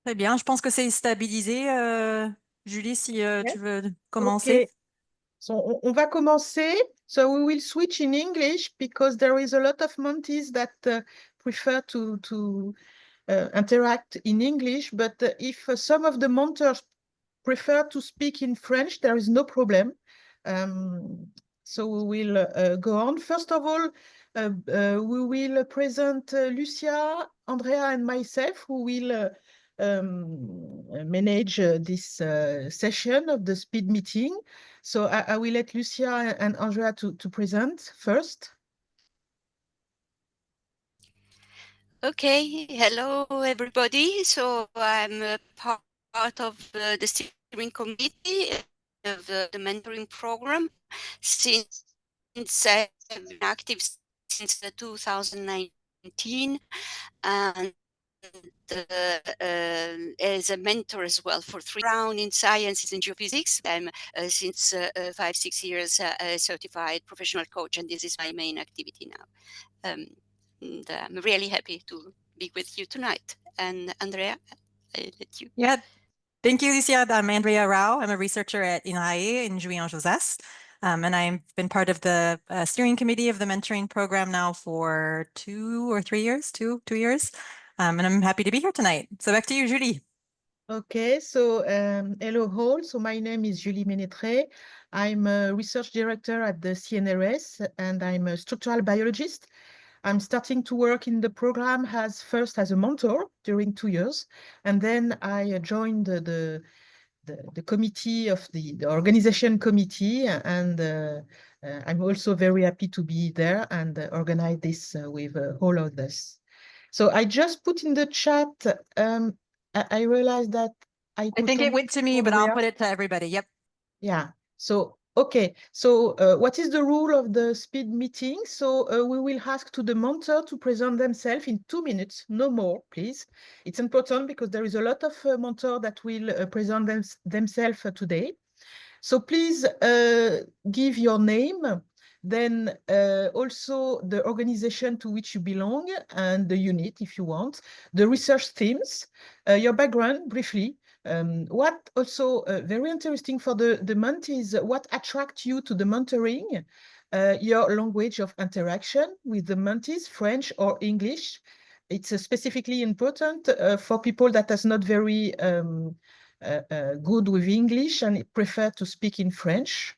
Très bien, je pense que c'est stabilisé. Julie, si Yes. tu veux commencer. Okay, so on va commencer. So we will switch in English because there is a lot of Monties that prefer to interact in English. But if some of the Monters prefer to speak in French, there is no problem. So we will go on. First of all, we will present Lucia, Andrea, and myself, who will manage this session of the speed meeting. So I will let Lucia and Andrea to present first. Okay, hello everybody. So I'm a part of the steering committee of the mentoring program since I've been active since 2019 and as a mentor as well for 3 rounds in sciences and geophysics. I'm since 5-6 years a certified professional coach, and this is my main activity now. And I'm really happy to be with you tonight. And Andrea, I let you. Yeah, thank you, Lucia. I'm Andrea Rao. I'm a researcher at INRAE in Jouy-en-Josas. And I've been part of the steering committee of the mentoring program now for 2 or 3 years, two years. And I'm happy to be here tonight. So back to you, Julie. Okay, so hello all. So my name is Julie Ménétré. I'm a research director at the CNRS and I'm a structural biologist. I'm starting to work in the program first as a mentor during 2 years, and then I joined the committee of the organization committee, and I'm also very happy to be there and organize this with all of us. So I just put in the chat, I realized that I I put think it only went to me, but I'll Andrea. put it to everybody. Yep. Yeah, so, okay. So what is the rule of the speed meeting? So we will ask to the mentor to present themselves in 2 minutes, no more, please. It's important because there is a lot of mentor that will present themselves today. So please give your name, then also the organization to which you belong and the unit if you want, the research themes, your background briefly. What also very interesting for the mentees, what attracts you to the mentoring, your language of interaction with the mentees, French or English. It's specifically important for people that is not very good with English and prefer to speak in French.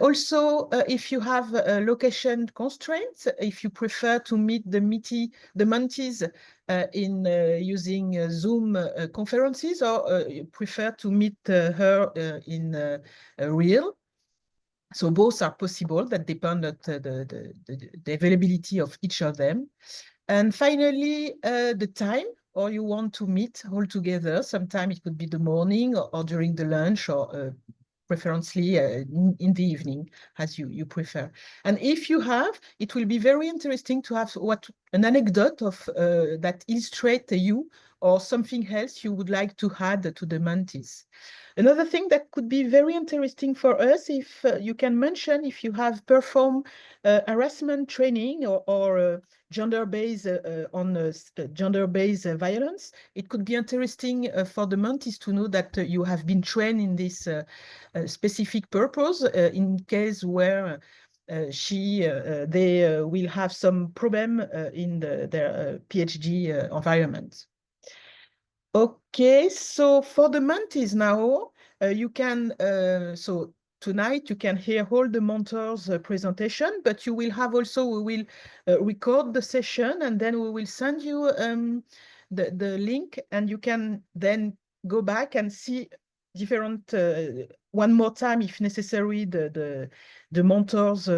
Also, if you have location constraints, if you prefer to meet the mentees in using Zoom conferences, or you prefer to meet her in real. So both are possible, that depend on the availability of each of them. And finally, the time, or you want to meet all together. Sometimes it could be the morning or during the lunch, or preferably in the evening, as you prefer. And if you have, it will be very interesting to have an anecdote of that illustrate you or something else you would like to add to the mentees. Another thing that could be very interesting for us, if you can mention if you have performed harassment training or gender-based gender-based violence. It could be interesting for the mentees to know that you have been trained in this specific purpose in case where they will have some problem in their PhD environment. Okay, so for the mentees now, you can, so tonight you can hear all the mentors' presentation, but you will have also, we will record the session and then we will send you the link, and you can then go back and see different, one more time if necessary, the mentors'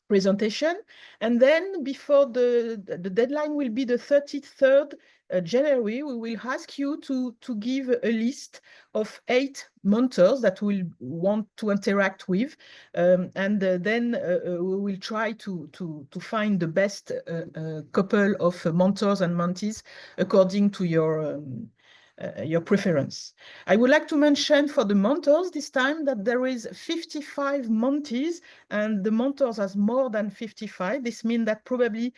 presentation. And then before the deadline will be the 33rd January, we will ask you to give a list of 8 mentors that we'll want to interact with. And then we will try to find the best couple of mentors and mentees according to your your preference. I would like to mention for the mentors this time that there is 55 mentees, and the mentors has more than 55. This means that probably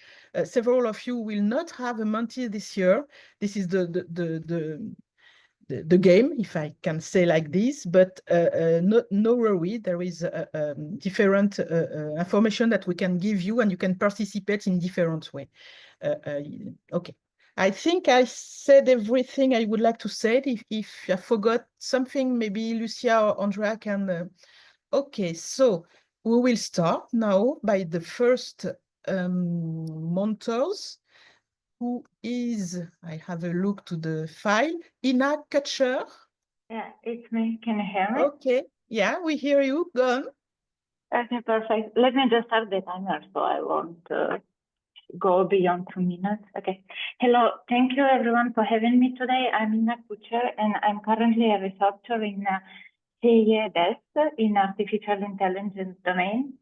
several of you will not have a mentee this year. This is the game, if I can say like this, but no worry, there is different information that we can give you, and you can participate in different way. Okay, I think I said everything I would like to say. If I forgot something, maybe Lucia or Andrea can. Okay, so we will start now by the first mentors. Who is, I have a look to the file, Ina Kutcher. Yeah, it's me. Can you hear me? Okay, yeah, we hear you. Go on. Okay, perfect. Let me just start the timer so I won't go beyond 2 minutes. Okay. Hello, thank you everyone for having me today. I'm Ina Kutcher and I'm currently a researcher in CIEDES in artificial intelligence domain.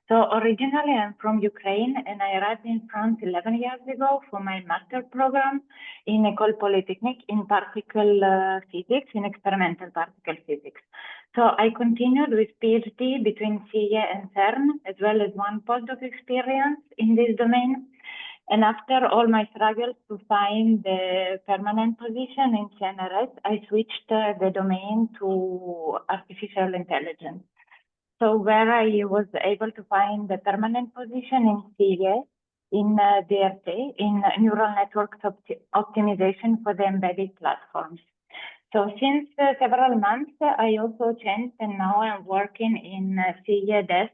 So originally I'm from Ukraine and I arrived in France 11 years ago for my master program in École Polytechnique in particle physics, in experimental particle physics. So I continued with PhD between CIE and CERN, as well as one postdoc experience in this domain. And after all my struggles to find the permanent position in CNRS, I switched the domain to artificial intelligence. So where I was able to find the permanent position in CIE, in DRT, in neural networks optimization for the embedded platforms. So since several months, I also changed and now I'm working in CIEDES,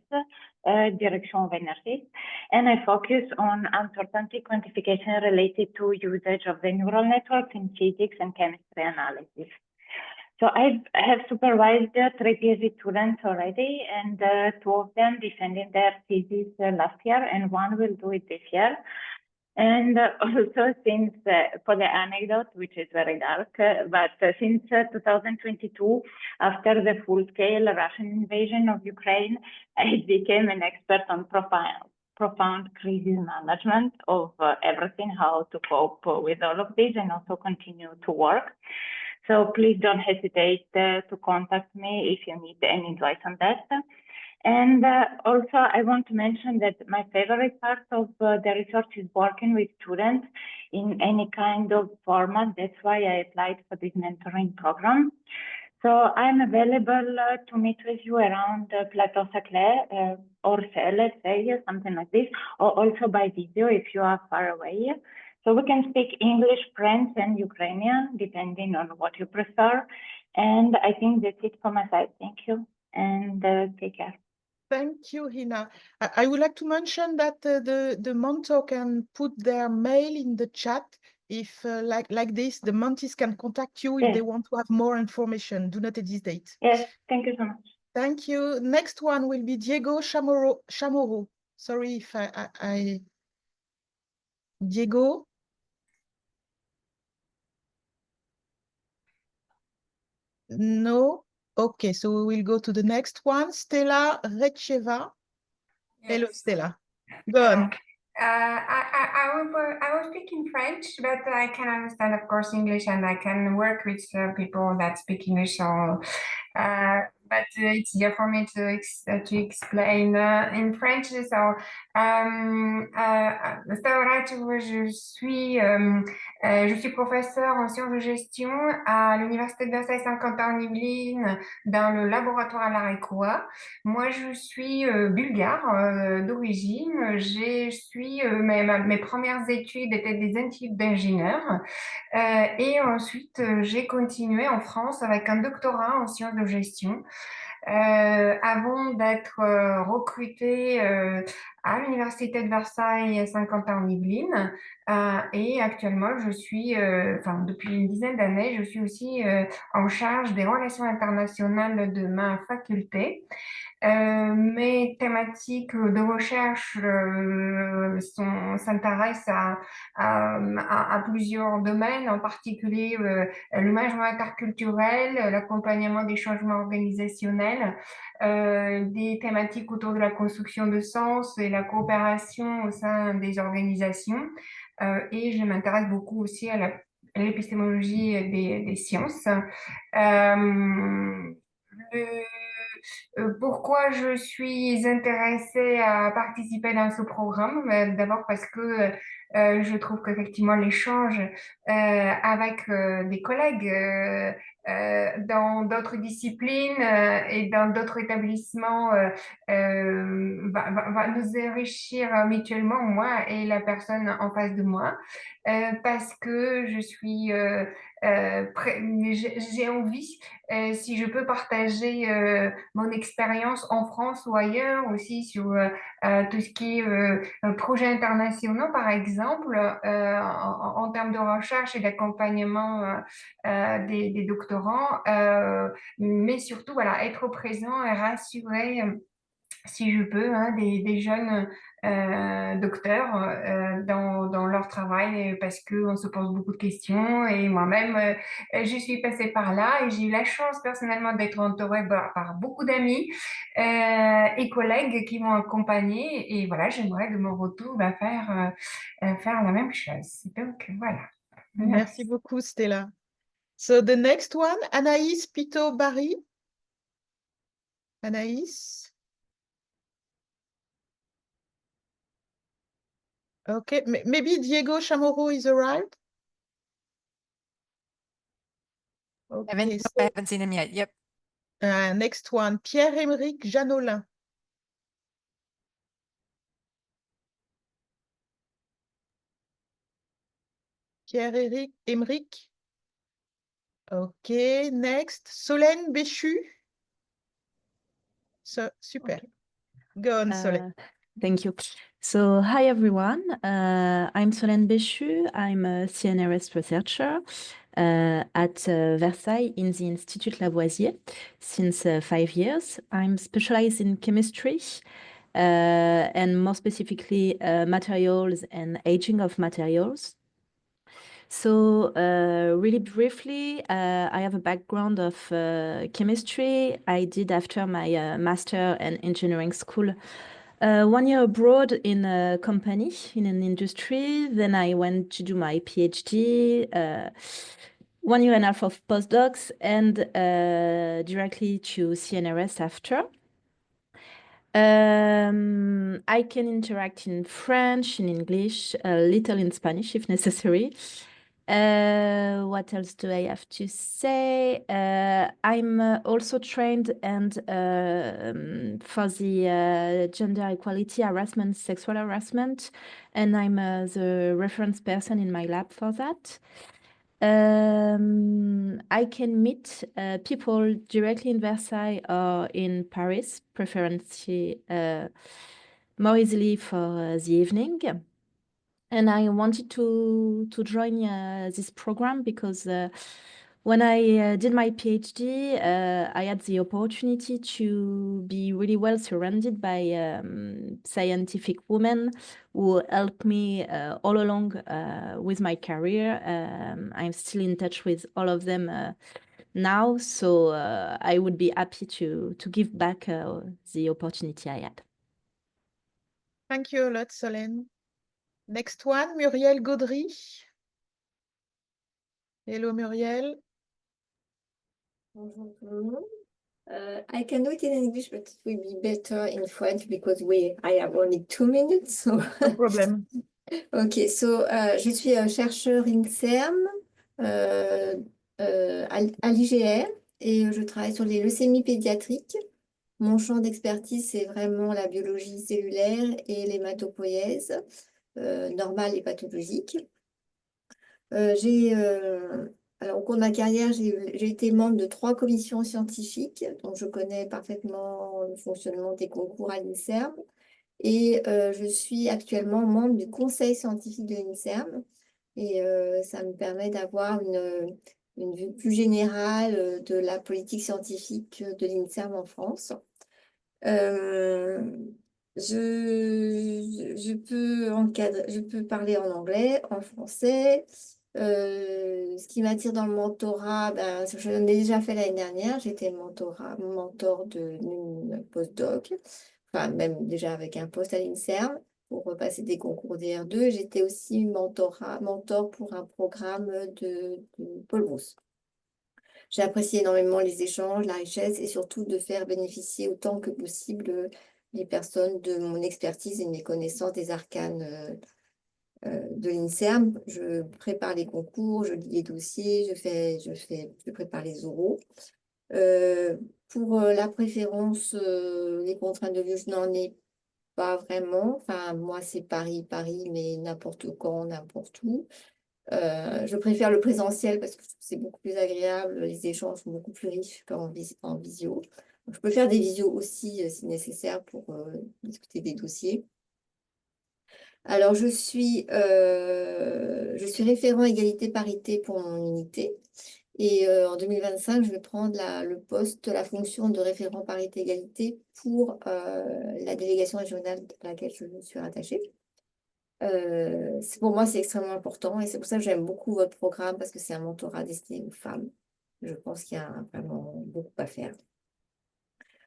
Direction of Energy, and I focus on uncertainty quantification related to usage of the neural networks in physics and chemistry analysis. So I have supervised 3 PhD students already, and 2 of them defended their thesis last year, and 1 will do it this year. And also since, for the anecdote, which is very dark, but since 2022, after the full-scale Russian invasion of Ukraine, I became an expert on profound crisis management of everything, how to cope with all of this and also continue to work. So please don't hesitate to contact me if you need any advice on that. And also, I want to mention that my favorite part of the research is working with students in any kind of format. That's why I applied for this mentoring program. So I'm available to meet with you around Paris-Saclay or let's say, something like this, or also by video if you are far away. So we can speak English, French, and Ukrainian, depending on what you prefer. And I think that's it for my side. Thank you, and take care. Thank you, Hina. I would like to mention that the mentor can put their mail in the chat. If like this, the mentees can contact you if they want to have more information. Do not hesitate. Yes, thank you so much. Thank you. Next one will be Diego Chamorro. Sorry if I Diego. No. Okay, so we will go to the next one. Stella Recheva. Yes. Hello, Stella. Go on. I will speak in French, but I can understand, of course, English, and I can work with people that speak English. So, but it's easier for me to explain in French. So, je suis professeur en sciences de gestion à l'Université de Versailles Saint-Quentin-en-Yvelines dans le laboratoire à l'ARECOA. Moi, je suis bulgare d'origine. Mes premières études étaient des études d'ingénieur et ensuite j'ai continué en France avec un doctorat en sciences de gestion avant d'être recrutée à l'Université de Versailles Saint-Quentin-en-Yvelines et actuellement je suis, depuis une dizaine d'années, je suis aussi en charge des relations internationales de ma faculté. Mes thématiques de recherche s'intéressent à plusieurs domaines, en particulier le management interculturel, l'accompagnement des changements organisationnels, des thématiques autour de la construction de sens et la coopération au sein des organisations. Et je m'intéresse beaucoup aussi à l'épistémologie des sciences. Pourquoi je suis intéressée à participer dans ce programme? D'abord parce que je trouve qu'effectivement l'échange avec des collègues dans d'autres disciplines et dans d'autres établissements va nous enrichir mutuellement, moi et la personne en face de moi, parce que je suis j'ai envie, si je peux partager mon expérience en France ou ailleurs aussi sur tout ce qui est projets internationaux, par exemple, en termes de recherche et d'accompagnement des doctorants, mais surtout, voilà, être présent et rassurer, si je peux, hein, des jeunes docteurs dans leur travail parce qu'on se pose beaucoup de questions et moi-même, je suis passée par là et j'ai eu la chance personnellement d'être entourée par beaucoup d'amis et collègues qui m'ont accompagnée et voilà, j'aimerais de mon retour faire la même chose. Donc voilà. Merci beaucoup, Stella. So the next one, Anaïs Pito-Barry. Anaïs. Okay, maybe Diego Chamorro is arrived. Okay, I haven't seen him yet. Yep. Next one, Pierre-Emerick Janolin. Pierre-Emerick. Okay, next, Solène Béchu. Super. Okay. Go on, Solène. Thank you. So, hi everyone. I'm Solène Béchu. I'm a CNRS researcher at Versailles in the Institut Lavoisier since 5 years. I'm specialized in chemistry and more specifically materials and aging of materials. So really briefly, I have a background of chemistry. I did after my master and engineering school 1 year abroad in a company, in an industry. Then I went to do my PhD, 1 year and a half of postdocs, and directly to CNRS after. I can interact in French, in English, a little in Spanish if necessary. What else do I have to say? I'm also trained and for the gender equality harassment, sexual harassment, and I'm the reference person in my lab for that. I can meet people directly in Versailles or in Paris, preferably more easily for the evening. And I wanted to join this program because when I did my PhD, I had the opportunity to be really well surrounded by scientific women who helped me all along with my career. I'm still in touch with all of them now, so I would be happy to give back the opportunity I had. Thank you a lot, Solène. Next one, Murielle Gaudry. Hello, Murielle. Bonjour tout le monde. I can do it in English, but it will be better in French because I have only 2 minutes. So No problem. Ok, so je suis chercheur INSERM à l'IGR et je travaille sur les leucémies pédiatriques. Mon champ d'expertise, c'est vraiment la biologie cellulaire et l'hématopoïèse, normale et pathologique. Alors, au cours de ma carrière, j'ai été membre de 3 commissions scientifiques, donc je connais parfaitement le fonctionnement des concours à l'INSERM. Et je suis actuellement membre du conseil scientifique de l'INSERM. Et ça me permet d'avoir une vue plus générale de la politique scientifique de l'INSERM en France. Je peux parler en anglais, en français. Ce qui m'attire dans le mentorat, je l'ai déjà fait l'année dernière. J'étais mentor d'une postdoc, enfin même déjà avec un poste à l'INSERM. pour passer des concours DR2. J'étais aussi mentor pour un programme de Paul Brousse. J'ai apprécié énormément les échanges, la richesse et surtout de faire bénéficier autant que possible les personnes de mon expertise et de mes connaissances des arcanes de l'INSERM. Je prépare les concours, je lis les dossiers, je prépare les oraux. Pour la préférence, les contraintes de lieu, je n'en ai pas vraiment. Enfin, moi, c'est Paris, mais n'importe quand, n'importe où. Je préfère le présentiel parce que c'est beaucoup plus agréable. Les échanges sont beaucoup plus riches qu'en visio. Donc, je peux faire des visios aussi si nécessaire pour discuter des dossiers. Alors, je suis référent égalité-parité pour mon unité. Et en 2025, je vais prendre la fonction de référent parité-égalité pour la délégation régionale à laquelle je suis rattachée. Pour moi, c'est extrêmement important et c'est pour ça que j'aime beaucoup votre programme parce que c'est un mentorat destiné aux femmes. Je pense qu'il y a vraiment beaucoup à faire.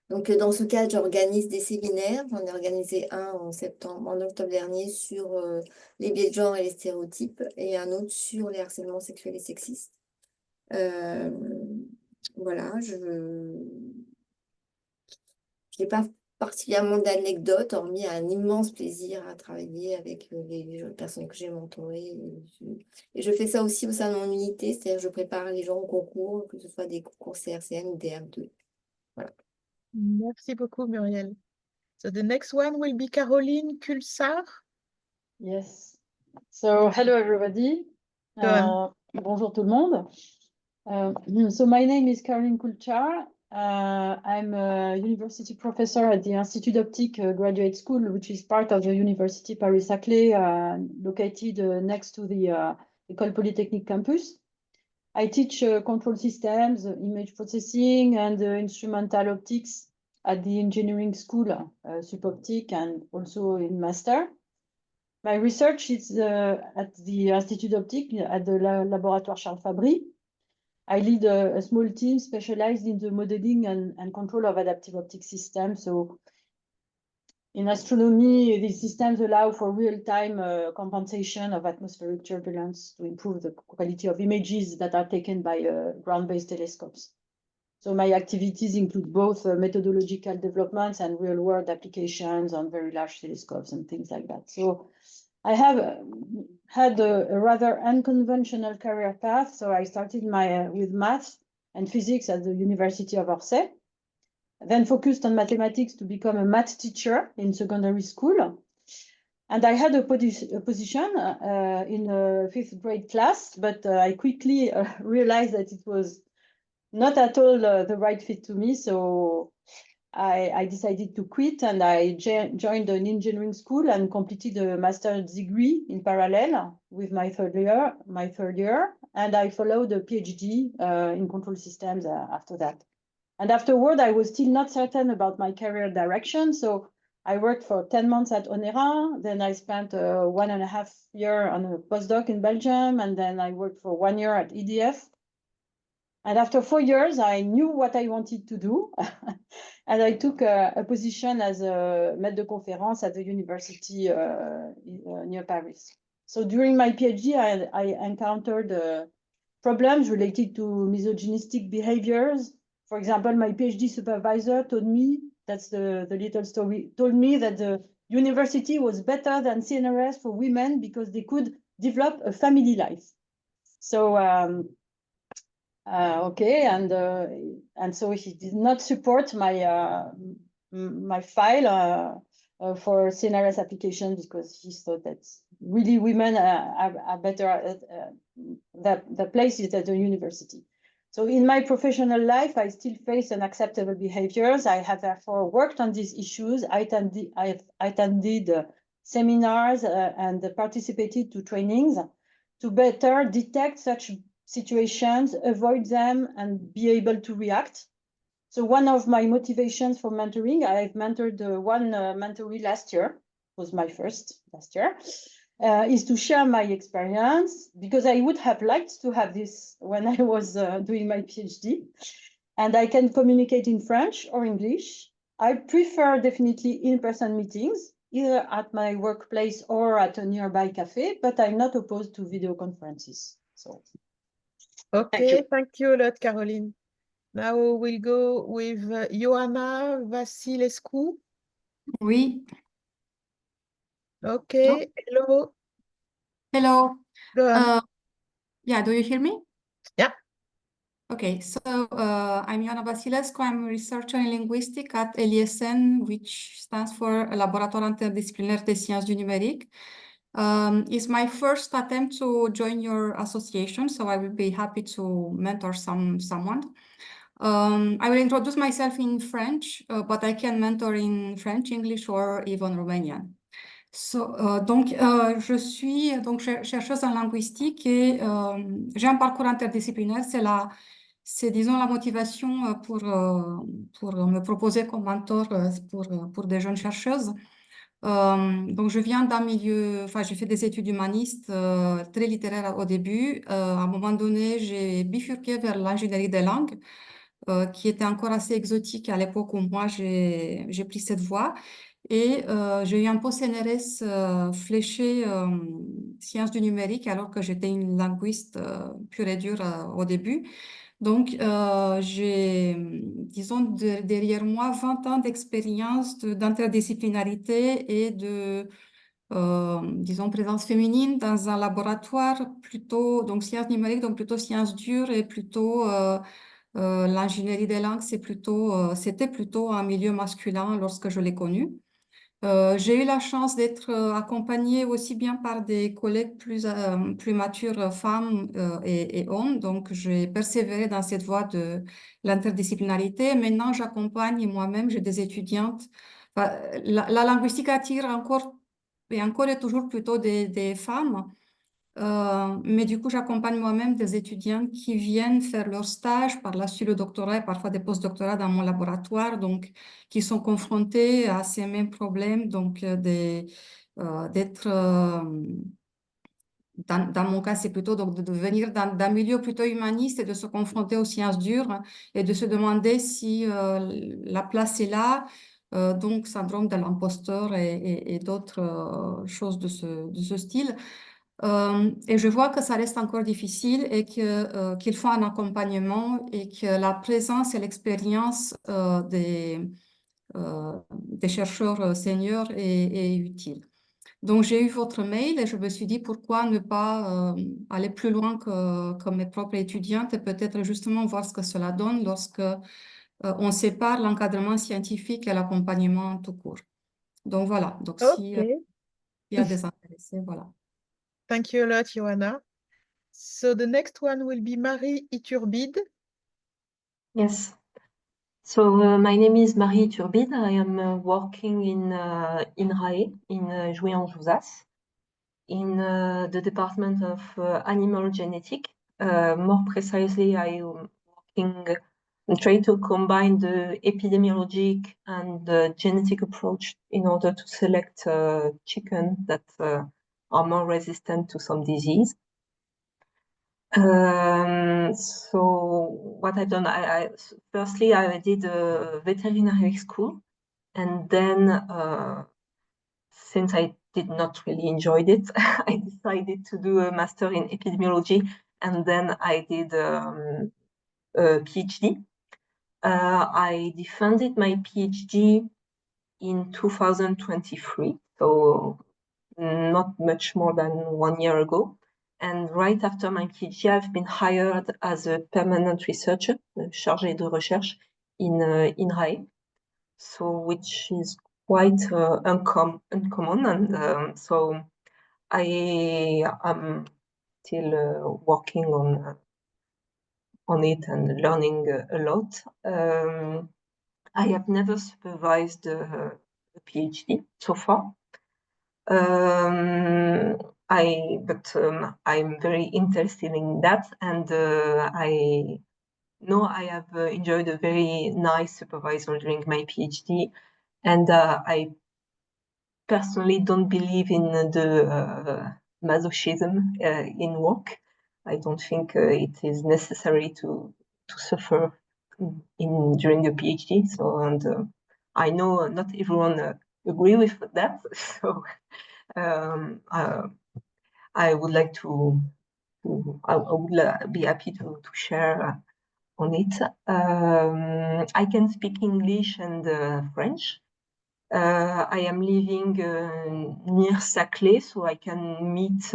Donc, dans ce cadre, j'organise des séminaires. J'en ai organisé un en octobre dernier sur les biais de genre et les stéréotypes et un autre sur les harcèlements sexuels et sexistes. Voilà, je n'ai pas particulièrement d'anecdotes, hormis un immense plaisir à travailler avec les personnes que j'ai mentorées. Et je fais ça aussi au sein de mon unité, c'est-à-dire que je prépare les gens au concours, que ce soit des concours CRCN ou DR2. Voilà. Merci beaucoup, Murielle. So the next one will be Caroline Kulcsár. Yes. So hello everybody. Go on. Bonjour tout le monde. So my name is Caroline Kulcsár. I'm a university professor at the Institut d'Optique Graduate School, which is part of the University Paris-Saclay, located next to the École Polytechnique campus. I teach control systems, image processing, and instrumental optics at the engineering school, Supoptique, and also in master. My research is at the Institut d'Optique at the Laboratoire Charles Fabry. I lead a small team specialized in the modeling and control of adaptive optic systems. So in astronomy, these systems allow for real-time compensation of atmospheric turbulence to improve the quality of images that are taken by ground-based telescopes. So my activities include both methodological developments and real-world applications on very large telescopes and things like that. So I have had a rather unconventional career path. So I started with math and physics at the University of Orsay, then focused on mathematics to become a math teacher in secondary school. And I had a position in a 5th grade class, but I quickly realized that it was not at all the right fit to me. So I decided to quit, and I joined an engineering school and completed a master's degree in parallel with my third year. And I followed a PhD in control systems after that. And afterward, I was still not certain about my career direction. So I worked for 10 months at Onera. Then I spent 1.5 years on a postdoc in Belgium. And then I worked for 1 year at EDF. And after 4 years, I knew what I wanted to do. And I took a position as a maître de conférence at the university near Paris. So during my PhD, I encountered problems related to misogynistic behaviors. For example, my PhD supervisor told me, that's the little story, told me that the university was better than CNRS for women because they could develop a family life. So, okay, and so he did not support my my file for CNRS application because he thought that really women are better at the place is at the university. So in my professional life, I still face unacceptable behaviors. I have therefore worked on these issues. I attended seminars and participated to trainings to better detect such situations, avoid them, and be able to react. So one of my motivations for mentoring, I've mentored one mentoree last year, was my first last year, is to share my experience because I would have liked to have this when I was doing my PhD. And I can communicate in French or English. I prefer definitely in-person meetings either at my workplace or at a nearby cafe, but I'm not opposed to video conferences. So, Okay, thank you a lot, Caroline. Now we'll go with Ioana Vasilescu. Oui. Okay, hello. Hello. Go on. Yeah, do you hear me? Yeah. Okay, so I'm Ioana Vasilescu. I'm a researcher in linguistics at LISN, which stands for Laboratoire Interdisciplinaire des Sciences du Numérique. It's my first attempt to join your association, so I will be happy to mentor someone. I will introduce myself in French, but I can mentor in French, English, or even Romanian. Donc, je suis donc chercheuse en linguistique et j'ai un parcours interdisciplinaire. C'est disons la motivation pour me proposer comme mentor pour des jeunes chercheuses. Donc, je viens d'un milieu, enfin, j'ai fait des études humanistes très littéraires au début. À un moment donné, j'ai bifurqué vers l'ingénierie des langues, qui était encore assez exotique à l'époque où moi j'ai pris cette voie. Et j'ai eu un post CNRS fléché sciences du numérique alors que j'étais une linguiste pure et dure au début. Donc, j'ai, disons, derrière moi 20 ans d'expérience d'interdisciplinarité et disons, présence féminine dans un laboratoire plutôt, donc sciences numériques, donc plutôt sciences dures et plutôt l'ingénierie des langues, c'était plutôt un milieu masculin lorsque je l'ai connu. J'ai eu la chance d'être accompagnée aussi bien par des collègues plus matures, femmes et hommes. Donc, j'ai persévéré dans cette voie de l'interdisciplinarité. Maintenant, j'accompagne moi-même, j'ai des étudiantes. Enfin, la linguistique attire encore et toujours plutôt des femmes. Mais du coup, j'accompagne moi-même des étudiants qui viennent faire leur stage, par la suite le doctorat et parfois des postdoctorats dans mon laboratoire, donc qui sont confrontés à ces mêmes problèmes, donc d'être, dans mon cas, c'est plutôt donc, de venir d'un milieu plutôt humaniste et de se confronter aux sciences dures et de se demander si la place est là. Donc, syndrome de l'imposteur et d'autres choses de ce style. Et je vois que ça reste encore difficile et qu'il faut un accompagnement et que la présence et l'expérience des chercheurs seniors est utile. Donc, j'ai eu votre mail et je me suis dit pourquoi ne pas aller plus loin que mes propres étudiantes et peut-être justement voir ce que cela donne lorsque on sépare l'encadrement scientifique et l'accompagnement tout court. Donc, voilà. Donc, s'il y a des intéressés, voilà. Thank you a lot, Ioana. So the next one will be Marie Ithurbide. Yes. So my name is Marie Ithurbide. I am working in INRAE, in Jouy en Josas, in the department of animal genetic. More precisely, I am working and trying to combine the epidemiologic and the genetic approach in order to select chicken that are more resistant to some disease. So what I've done, firstly, I did a veterinary school, and then since I did not really enjoy it, I decided to do a master in epidemiology, and then I did a PhD. I defended my PhD in 2023, so not much more than 1 year ago. And right after my PhD, I've been hired as a permanent researcher, chargé de recherche in INRAE, so which is quite uncommon. And so I am still working on it and learning a lot. I have never supervised a PhD so far. I'm very interested in that, and I know I have enjoyed a very nice supervisor during my PhD, and I personally don't believe in the masochism in work. I don't think it is necessary to suffer during a PhD. So, and I know not everyone agree with that. So I would like I would be happy to share on it. I can speak English and French. I am living near Saclay, so I can meet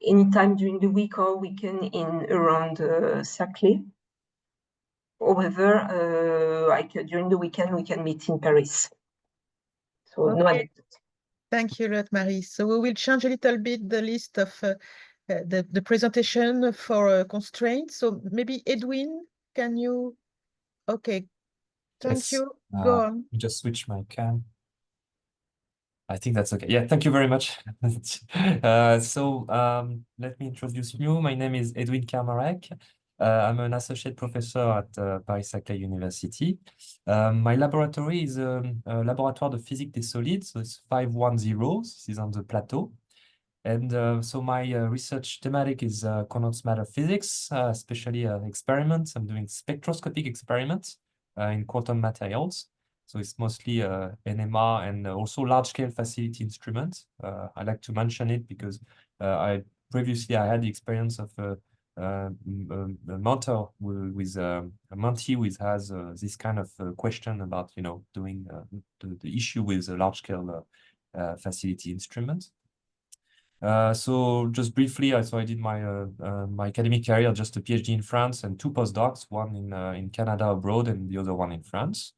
anytime during the week or weekend in around Saclay. However, during the weekend we can meet in Paris. So no anecdote. Thank you, Marie. So we will change a little bit the list of the presentation for constraints. So maybe Edwin, can you? Okay, thank Yes. you. Go on. Just switch my cam. I think that's okay. Yeah, thank you very much. Let me introduce you. My name is Edwin Kermarrec. I'm an associate professor at Paris-Saclay University. My laboratory is a laboratoire de physique des solides, so it's 510. This is on the plateau. And so my research thematic is coordinates matter physics, especially experiments. I'm doing spectroscopic experiments in quantum materials. So it's mostly NMR and also large-scale facility instruments. I like to mention it because previously I had the experience of a mentor with a mentee which has this kind of question about doing the issue with a large-scale facility instruments. So just briefly, so I did my my academic career, just a PhD in France and 2 postdocs, one in Canada abroad and the other one in France.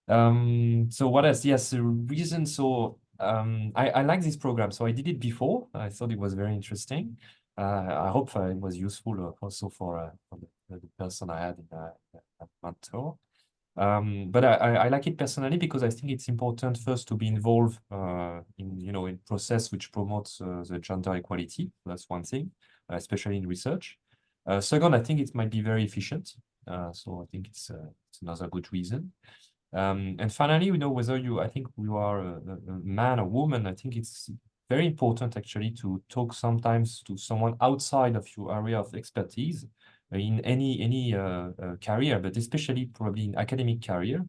So what else? Yes, the reason. So I like this program. So I did it before. I thought it was very interesting. I hope it was useful also for the person I had in at mentor. But I like it personally because I think it's important first to be involved in process which promotes the gender equality. That's one thing, especially in research. Second, I think it might be very efficient. So I think it's another good reason. And finally, whether I think you are a man or woman, I think it's very important actually to talk sometimes to someone outside of your area of expertise in any career, but especially probably in academic career.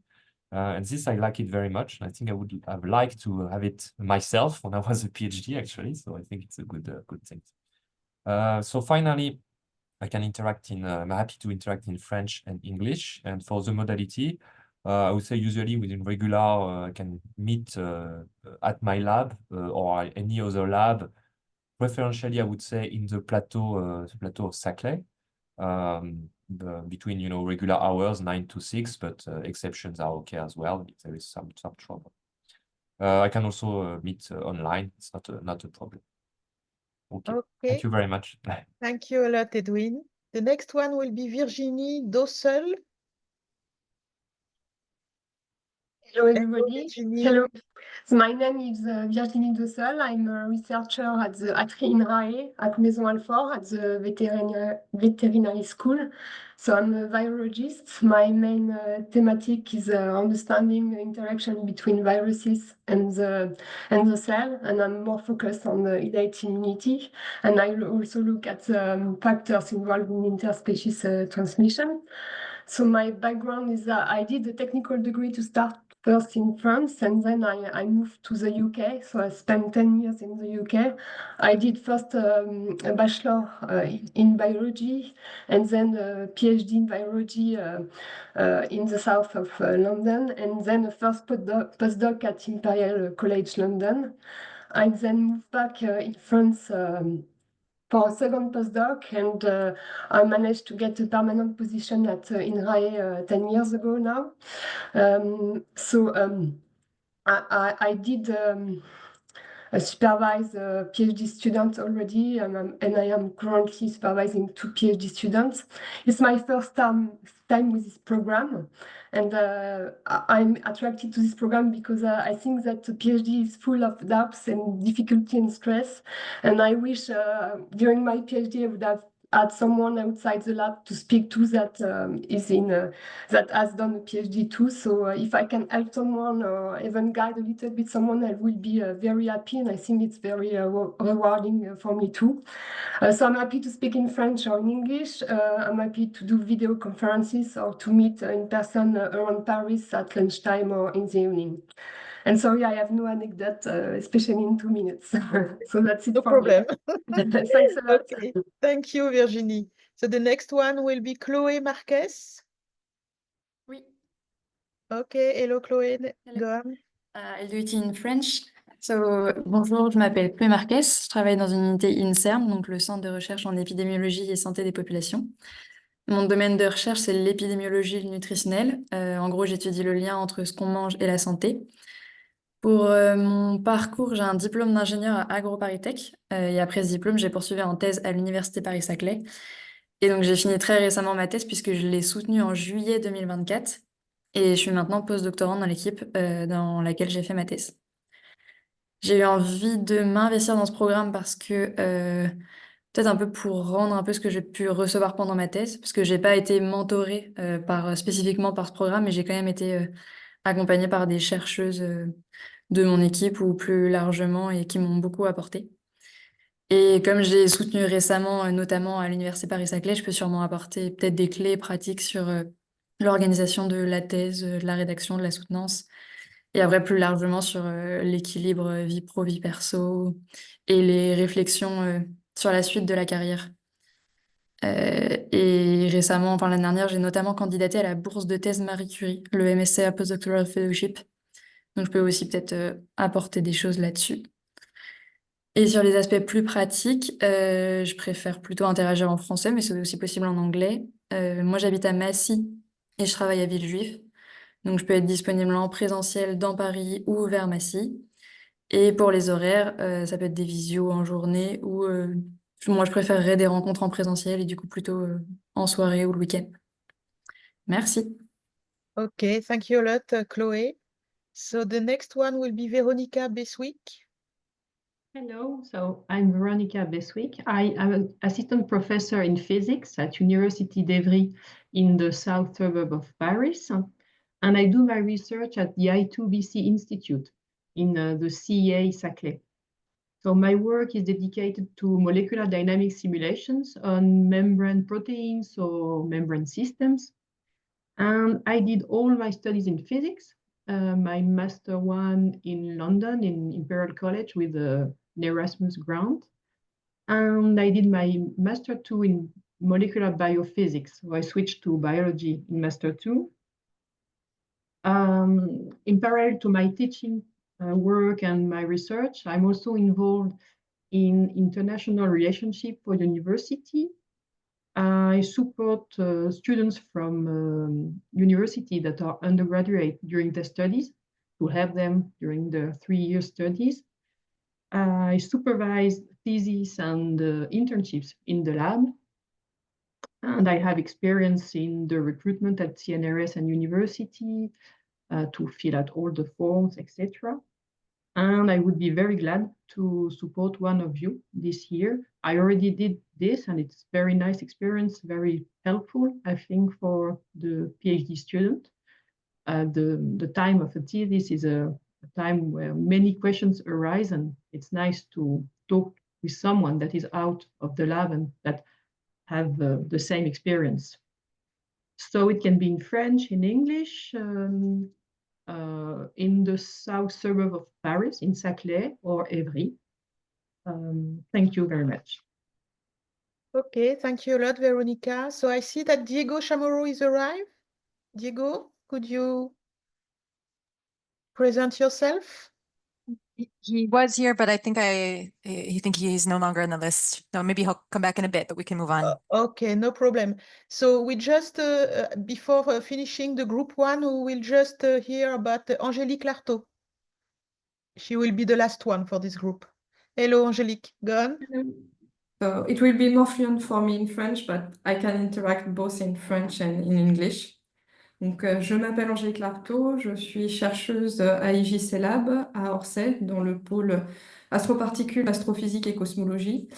And this, I like it very much. And I think I would have liked to have it myself when I was a PhD actually. So I think it's a good thing. So finally, I can interact I'm happy to interact in French and English. And for the modality, I would say usually within regular, I can meet at my lab or any other lab. Preferentially, I would say in the plateau of Saclay, between regular hours 9 to 6, but exceptions are okay as well if there is some trouble. I can also meet online. It's not a problem. Okay. Thank you very much. Thank you a lot, Edwin. The next one will be Virginie Doceul. Hello, everybody. Hello. So my name is Virginie Doceul. I'm a researcher at the Attié in Rae at Maison Alfort at the veterinary school. So I'm a virologist. My main thematic is understanding the interaction between viruses and the cell, and I'm more focused on the innate immunity. And I also look at factors involved in interspecies transmission. So my background is that I did a technical degree to start first in France, and then I moved to the UK. So I spent 10 years in the UK. I did first a bachelor in biology, and then a PhD in biology in the south of London, and then a first postdoc at Imperial College London. I then moved back in France for a second postdoc, and I managed to get a permanent position at INRAE 10 years ago now. I did supervise a PhD student already, and I am currently supervising 2 PhD students. It's my first time with this program, and I'm attracted to this program because I think that the PhD is full of doubts and difficulty and stress, and I wish during my PhD I would have add someone outside the lab to speak to that is in that has done a PhD too. So if I can help someone or even guide a little bit someone, I will be very happy, and I think it's very rewarding for me too. So I'm happy to speak in French or in English. I'm happy to do video conferences or to meet in person around Paris at lunchtime or in the evening. And sorry, I have no anecdote, especially in 2 minutes. So that's it No for me. problem. Thanks a lot. Okay, thank you, Virginie. So the next one will be Chloé Marques. Oui. Okay, hello Chloé, go on. I'll do it in French. So, bonjour, je m'appelle Chloé Marques, je travaille dans une unité INSERM, donc le Centre de recherche en épidémiologie et santé des populations. Mon domaine de recherche, c'est l'épidémiologie nutritionnelle. En gros, j'étudie le lien entre ce qu'on mange et la santé. Pour mon parcours, j'ai un diplôme d'ingénieur à AgroParisTech. Et après ce diplôme, j'ai poursuivi en thèse à l'université Paris-Saclay. Et donc, j'ai fini très récemment ma thèse puisque je l'ai soutenue en juillet 2024. Et je suis maintenant postdoctorante dans l'équipe dans laquelle j'ai fait ma thèse. J'ai eu envie de m'investir dans ce programme parce que, peut-être un peu pour rendre un peu ce que j'ai pu recevoir pendant ma thèse, parce que j'ai pas été mentorée spécifiquement par ce programme, mais j'ai quand même été accompagnée par des chercheuses de mon équipe ou plus largement et qui m'ont beaucoup apporté. Et comme j'ai soutenu récemment, notamment à l'université Paris-Saclay, je peux sûrement apporter peut-être des clés pratiques sur l'organisation de la thèse, de la rédaction, de la soutenance. Et après, plus largement sur l'équilibre vie pro, vie perso et les réflexions sur la suite de la carrière. Et récemment, enfin l'année dernière, j'ai notamment candidaté à la bourse de thèse Marie Curie, le MSc Postdoctoral Fellowship. Donc, je peux aussi peut-être apporter des choses là-dessus. Et sur les aspects plus pratiques, je préfère plutôt interagir en français, mais c'est aussi possible en anglais. Moi, j'habite à Massy et je travaille à Villejuif. Donc, je peux être disponible en présentiel dans Paris ou vers Massy. Et pour les horaires, ça peut être des visios en journée ou moi, je préférerais des rencontres en présentiel et du coup plutôt en soirée ou le week-end. Merci. Okay, thank you a lot, Chloé. So the next one will be Veronica Beswick. Hello, so I'm Veronica Beswick. I am an assistant professor in physics at University d'Evry in the south suburb of Paris. And I do my research at the I2BC Institute in the CEA Saclay. So my work is dedicated to molecular dynamic simulations on membrane proteins or membrane systems. And I did all my studies in physics, my master one in London in Imperial College with an Erasmus grant. And I did my master two in molecular biophysics, so I switched to biology in master two. In parallel to my teaching work and my research, I'm also involved in international relationship for university. I support students from university that are undergraduate during their studies to help them during the 3-year studies. I supervise theses and internships in the lab. And I have experience in the recruitment at CNRS and university to fill out all the forms, etc. And I would be very glad to support one of you this year. I already did this, and it's very nice experience, very helpful, I think, for the PhD student. The time of a thesis is a time where many questions arise, and it's nice to talk with someone that is out of the lab and that have the same experience. So it can be in French, in English, in the south suburb of Paris, in Saclay or Évry. Thank you very much. Okay, thank you a lot, Veronica. So I see that Diego Chamorro is arrived. Diego, could you present yourself? He was here, but I think he's no longer on the list. No, maybe he'll come back in a bit, but we can move on. Okay, no problem. So we just, before finishing the group one, we will just hear about Angélique Lartaux. She will be the last one for this group. Hello, Angélique, go on. So it will be more fluent for me in French, but I can interact both in French and in English. Donc, je m'appelle Angélique Lartaux, je suis chercheuse à IJC Lab à Orsay, dans le pôle astroparticules, astrophysique et cosmologie.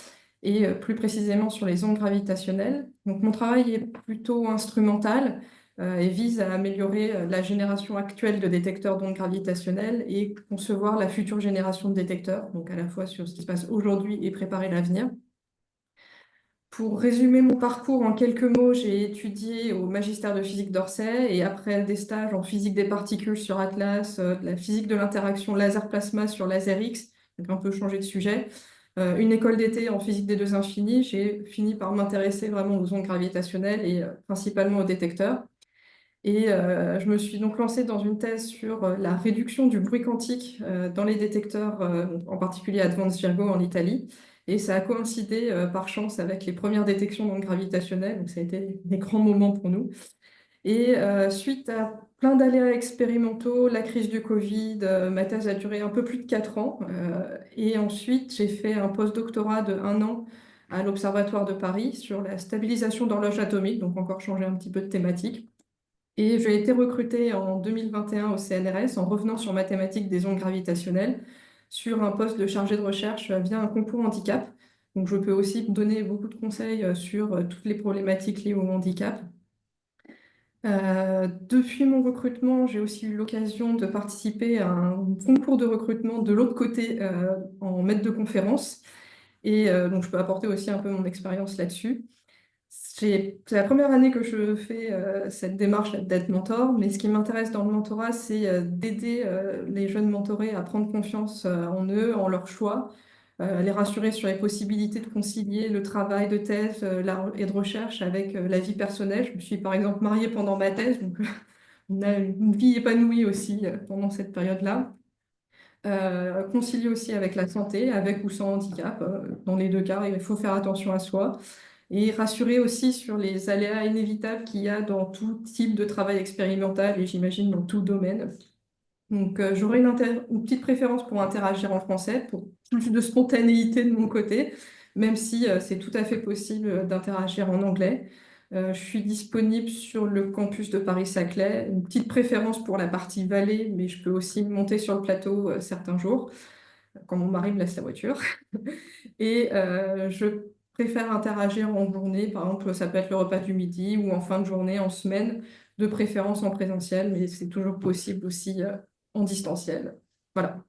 et plus précisément sur les ondes gravitationnelles. Donc mon travail est plutôt instrumental et vise à améliorer la génération actuelle de détecteurs d'ondes gravitationnelles et concevoir la future génération de détecteurs, donc à la fois sur ce qui se passe aujourd'hui et préparer l'avenir. Pour résumer mon parcours en quelques mots, j'ai étudié au magistère de physique d'Orsay et après des stages en physique des particules sur Atlas, de la physique de l'interaction laser-plasma sur laser X, donc un peu changé de sujet, une école d'été en physique des deux infinis, j'ai fini par m'intéresser vraiment aux ondes gravitationnelles et principalement aux détecteurs. Et je me suis donc lancée dans une thèse sur la réduction du bruit quantique dans les détecteurs, en particulier Advanced Virgo en Italie. Et ça a coïncidé par chance avec les premières détections d'ondes gravitationnelles, donc ça a été des grands moments pour nous. Et suite à plein d'aléas expérimentaux, la crise du Covid, ma thèse a duré un peu plus de 4 ans. Et ensuite, j'ai fait un post-doctorat de 1 an à l'Observatoire de Paris sur la stabilisation d'horloges atomiques, donc encore changer un petit peu de thématique. Et j'ai été recrutée en 2021 au CNRS en revenant sur mathématiques des ondes gravitationnelles sur un poste de chargé de recherche via un concours handicap. Donc je peux aussi donner beaucoup de conseils sur toutes les problématiques liées au handicap. Depuis mon recrutement, j'ai aussi eu l'occasion de participer à un concours de recrutement de l'autre côté en maître de conférence. Et donc je peux apporter aussi un peu mon expérience là-dessus. C'est la première année que je fais cette démarche d'être mentor, mais ce qui m'intéresse dans le mentorat, c'est d'aider les jeunes mentorés à prendre confiance en eux, en leurs choix, les rassurer sur les possibilités de concilier le travail de thèse et de recherche avec la vie personnelle. Je me suis par exemple mariée pendant ma thèse, donc on a une vie épanouie aussi pendant cette période-là. Concilier aussi avec la santé, avec ou sans handicap. Dans les deux cas, il faut faire attention à soi. Et rassurer aussi sur les aléas inévitables qu'il y a dans tout type de travail expérimental et j'imagine dans tout domaine. Donc j'aurais une petite préférence pour interagir en français, pour plus de spontanéité de mon côté, même si c'est tout à fait possible d'interagir en anglais. Je suis disponible sur le campus de Paris-Saclay, une petite préférence pour la partie vallée, mais je peux aussi monter sur le plateau certains jours, quand mon mari me laisse la voiture. Et je préfère interagir en journée, par exemple, ça peut être le repas du midi ou en fin de journée, en semaine, de préférence en présentiel, mais c'est toujours possible aussi en distanciel. Voilà.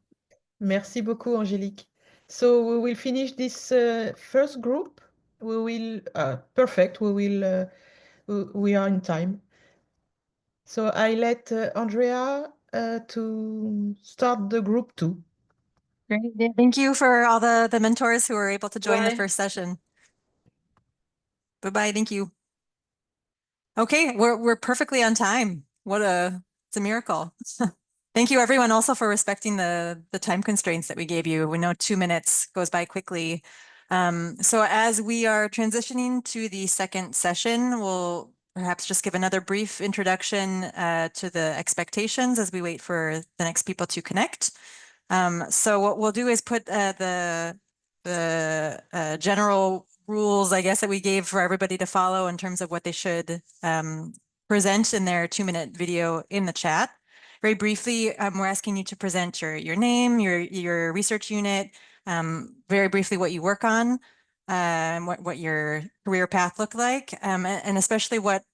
Merci beaucoup, Angélique. So we will finish this first group. We will, perfect, we are in time. So I let Andrea to start the group 2. Great. Thank you for all the mentors who were able to join the Bye. first session. Bye-bye. Thank you. Okay, we're perfectly on time. It's a miracle. Thank you everyone also for respecting the time constraints that we gave you. We know 2 minutes goes by quickly. So as we are transitioning to the second session, we'll perhaps just give another brief introduction to the expectations as we wait for the next people to connect. So what we'll do is put the general rules, I guess, that we gave for everybody to follow in terms of what they should present in their 2-minute video in the chat. Very briefly, we're asking you to present your name, your research unit, very briefly what you work on, and what your career path looked like, and especially what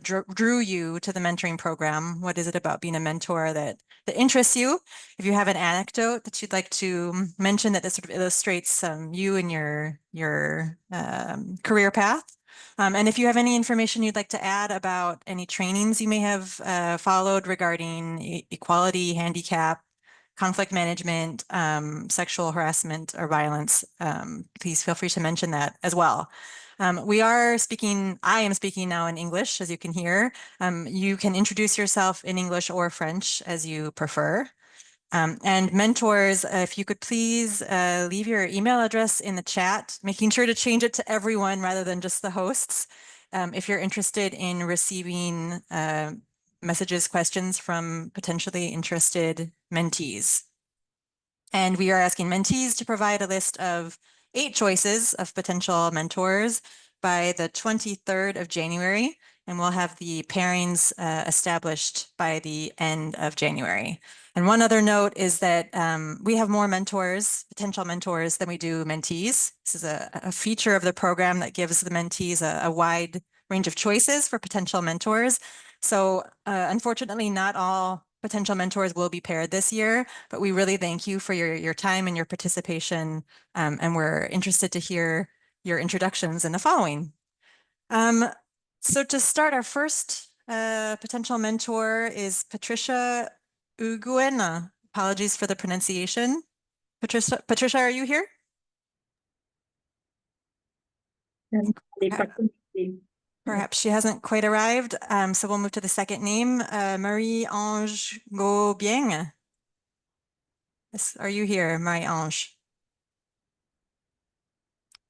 drew you to the mentoring program. What is it about being a mentor that interests you? If you have an anecdote that you'd like to mention that sort of illustrates you and your career path. And if you have any information you'd like to add about any trainings you may have followed regarding equality, handicap, conflict management, sexual harassment or violence, please feel free to mention that as well. I am speaking now in English, as you can hear. You can introduce yourself in English or French as you prefer. And mentors, if you could please leave your email address in the chat, making sure to change it to everyone rather than just the hosts. If you're interested in receiving messages, questions from potentially interested mentees. And we are asking mentees to provide a list of 8 choices of potential mentors by the 23rd of January, and we'll have the pairings established by the end of January. And one other note is that we have more potential mentors than we do mentees. This is a feature of the program that gives the mentees a wide range of choices for potential mentors. So unfortunately, not all potential mentors will be paired this year, but we really thank you for your time and your participation. And we're interested to hear your introductions in the following. So to start, our first potential mentor is Patricia Uguen. Apologies for the pronunciation. Patricia, are you here? Perhaps she hasn't quite arrived. So we'll move to the second name, Marie-Ange Bieng. Yes, are you here, Marie-Ange?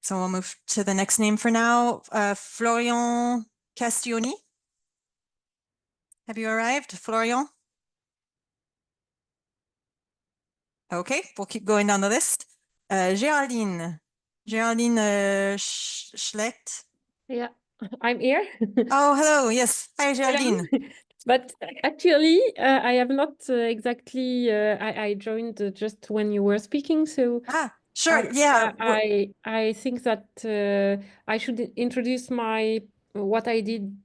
So we'll move to the next name for now, Florian Castioni. Have you arrived, Florian? Okay, we'll keep going down the list. Géraldine Schlecht. Yeah, I'm here. Oh, hello. Yes. Hi, Géraldine. But actually, I have not exactly. I joined just when you were speaking, so sure. Yeah. I think that I should introduce what I did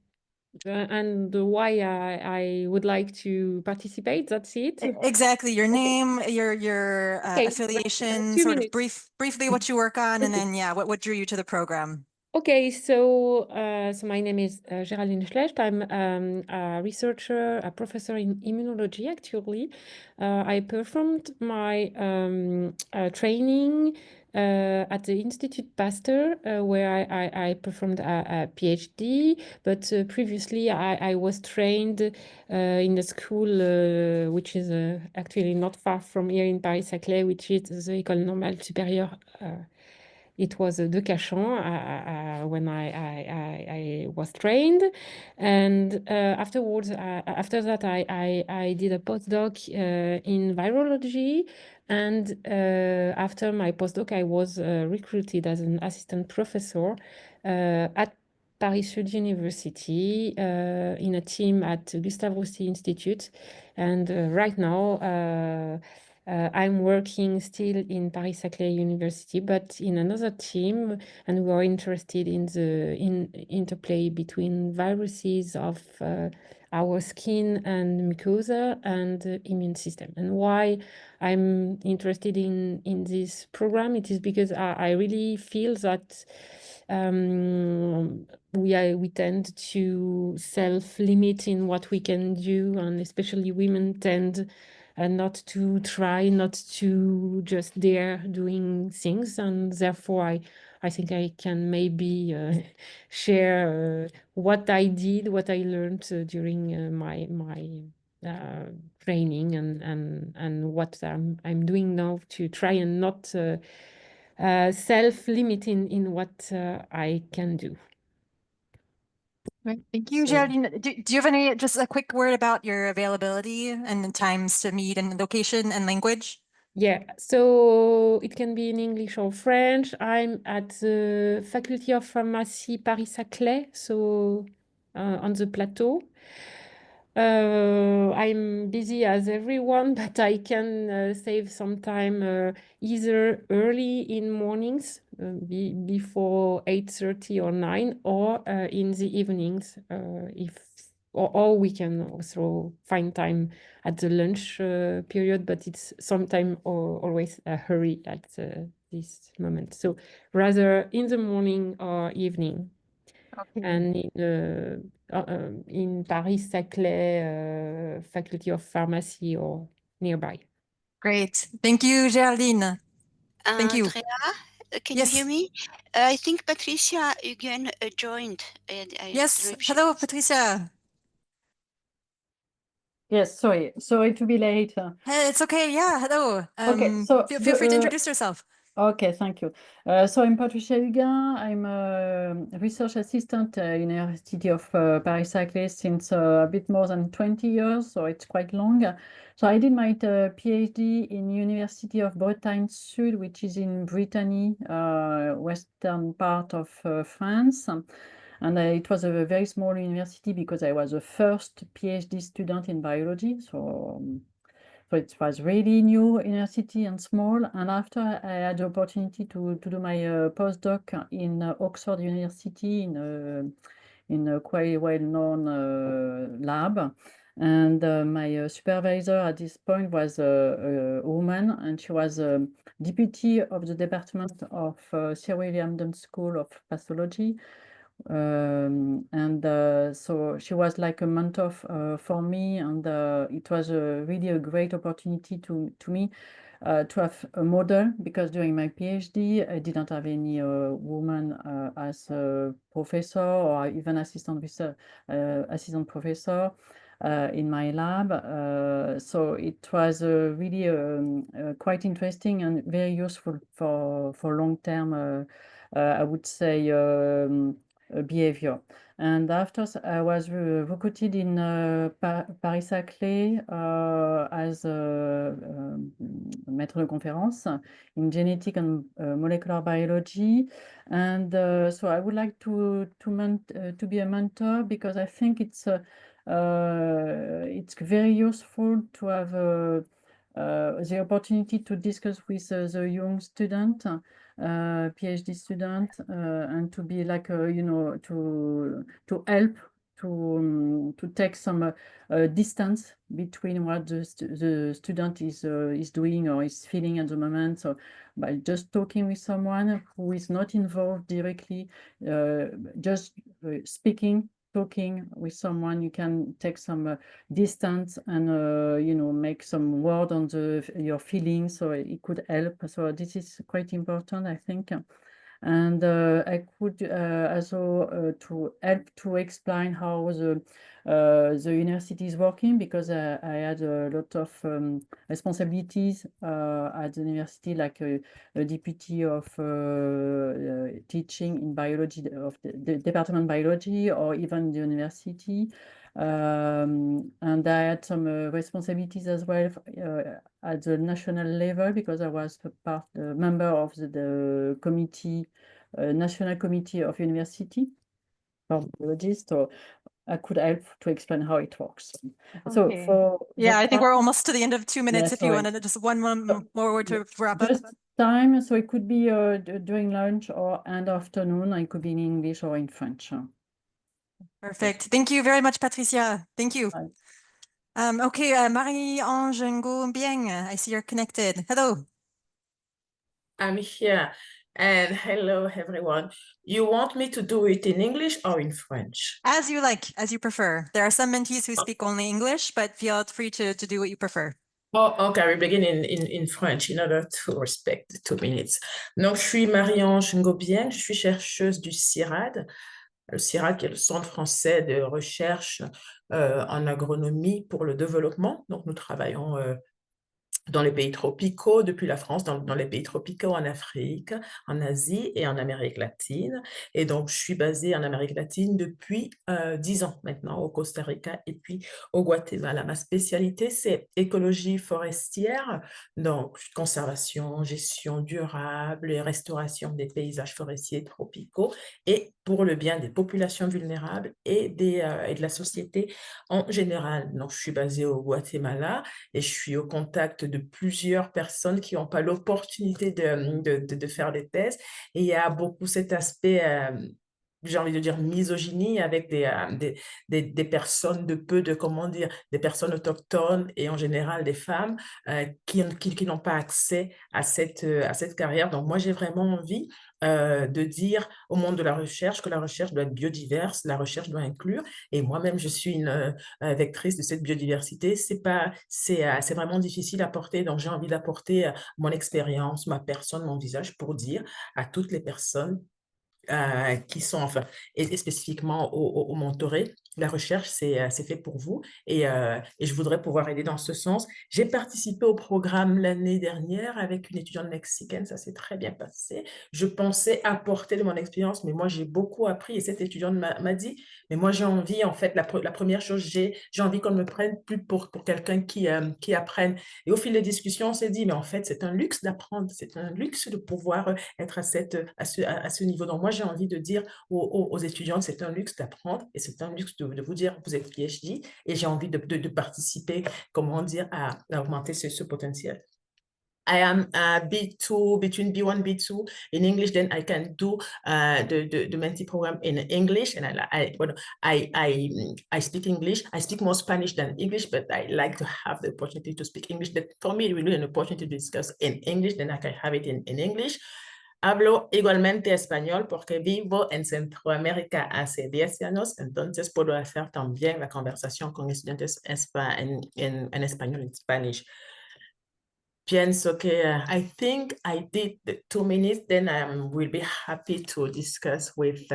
and why I would like to participate. That's it. Exactly. Your name, your affiliation, sort of briefly what you work on, and then what drew you to the program. Okay, so my name is Géraldine Schlecht. I'm a researcher, a professor in immunology, actually. I performed my training at the Institut Pasteur, where I performed a PhD, but previously I was trained in the school, which is actually not far from here in Paris-Saclay, which is the École Normale Supérieure. It was De Cachan when I was trained, and afterwards, after that, I did a postdoc in virology, and after my postdoc, I was recruited as an assistant professor at Paris University in a team at Gustave Roussy Institute, and right now. I'm working still in Paris-Saclay University, but in another team, and we are interested in the interplay between viruses of our skin and mucosa and the immune system. And why I'm interested in this program, it is because I really feel that we tend to self-limit in what we can do, and especially women tend not to just dare doing things, and therefore I think I can maybe share what I did, what I learned during my training, and what I'm doing now to try and not self-limit in what I can do. Right. Thank you, Géraldine. Do you have just a quick word about your availability and the times to meet and location and language? Yeah, so it can be in English or French. I'm at the Faculty of Pharmacy Paris-Saclay, so on the plateau. I'm busy as everyone, but I can save some time either early in mornings, before 8:30 or 9, or in the evenings, or we can also find time at the lunch period, but it's sometimes always a hurry at this moment. So rather in the morning or evening. Okay. And in Paris-Saclay Faculty of Pharmacy or nearby. Great. Thank you, Géraldine. Thank you. Andrea, can you hear me? I think Patricia Uguen joined. Yes. Hello, Patricia. Yes, sorry to be late. Hey, it's okay. Yeah, hello. Okay, so feel free to introduce yourself. Okay, thank you. So I'm Patricia Uguen. I'm a research assistant at University of Paris-Saclay since a bit more than 20 years, so it's quite long. So I did my PhD in University of Bretagne Sud, which is in Brittany, western part of France. And it was a very small university because I was the first PhD student in biology. So So it was really new university and small. And after I had the opportunity to do my postdoc in Oxford University in a quite well-known lab. And my supervisor at this point was a woman, and she was deputy of the Department of Sir William Dunn School of Pathology. So she was like a mentor for me, and it was really a great opportunity to me to have a model, because during my PhD I didn't have any woman as a professor or even assistant professor in my lab. So it was really quite interesting and very useful for long-term, I would say, behavior. And after I was recruited in Paris-Saclay as a maître de conférence in genetic and molecular biology. And so I would like to be a mentor, because I think it's very useful to have the opportunity to discuss with the young student, PhD student, and to be like you know, to help to take some distance between what the student is doing or is feeling at the moment. So by just talking with someone who is not involved directly, just talking with someone, you can take some distance and you know, make some word on your feelings, so it could help. So this is quite important, I think. And I could also to help to explain how the university is working, because I had a lot of responsibilities at the university, like a deputy of teaching in biology of the department of biology, or even the university. And I had some responsibilities as well at the national level, because I was a member of the committee, national committee of university for biologists. So I could help to explain how it works. So Okay. for Yeah, I think we're time, almost to the end of 2 minutes. If you sorry. wanted just one more word to wrap up. Just time, so it could be during lunch or and afternoon. It could be in English or in French. Perfect. Thank you very much, Patricia. Thank you. Okay, Marie-Ange and Bieng, I see you're connected. Hello. I'm here. And hello, everyone. You want me to do it in English or in French? As you like, as you prefer. There are some mentees who speak only English, but feel free to do what you prefer. Oh, okay, we begin in French in order to respect the 2 minutes. Donc, je suis Marie-Ange Bieng, je suis chercheuse du CIRAD. Le CIRAD, qui est le Centre français de recherche en agronomie pour le développement. Donc, nous travaillons dans les pays tropicaux, depuis la France, dans les pays tropicaux, en Afrique, en Asie et en Amérique latine. Et donc, je suis basée en Amérique latine depuis 10 ans maintenant, au Costa Rica et puis au Guatemala. Ma spécialité, c'est écologie forestière, donc conservation, gestion durable et restauration des paysages forestiers tropicaux, et pour le bien des populations vulnérables et de la société en général. Donc, je suis basée au Guatemala et je suis au contact de plusieurs personnes qui n'ont pas l'opportunité de faire des thèses. Et il y a beaucoup cet aspect, j'ai envie de dire, misogynie, avec des personnes des personnes autochtones et en général des femmes qui n'ont pas accès à cette carrière. Donc, moi, j'ai vraiment envie de dire au monde de la recherche que la recherche doit être biodiverse, la recherche doit inclure. Et moi-même, je suis une vectrice de cette biodiversité. C'est vraiment difficile à porter. Donc, j'ai envie d'apporter mon expérience, ma personne, mon visage, pour dire à toutes les personnes qui sont, enfin, et spécifiquement au mentoré, la recherche, c'est fait pour vous, et je voudrais pouvoir aider dans ce sens. J'ai participé au programme l'année dernière avec une étudiante mexicaine, ça s'est très bien passé. Je pensais apporter de mon expérience, mais moi, j'ai beaucoup appris, et cette étudiante m'a dit, mais moi, j'ai envie, en fait, la première chose, j'ai envie qu'on me prenne plus pour quelqu'un qui apprenne. Et au fil des discussions, on s'est dit, mais en fait, c'est un luxe d'apprendre, c'est un luxe de pouvoir être à ce niveau. Donc, moi, j'ai envie de dire aux étudiantes, c'est un luxe d'apprendre et c'est un luxe de de vous dire, vous êtes PhD et j'ai envie de participer, comment dire, à augmenter ce potentiel. I am B2, between B1 B2 in English. Then I can do the mentee program in English, and I speak English. I speak more Spanish than English, but I like to have the opportunity to speak English. But for me, really an opportunity to discuss in English. Then I can have it in English. Hablo igualmente español porque vivo en Centroamérica hace 10 años, entonces puedo hacer también la conversación con estudiantes en español, en Spanish. Pienso que I think I did the 2 minutes, then I will be happy to discuss with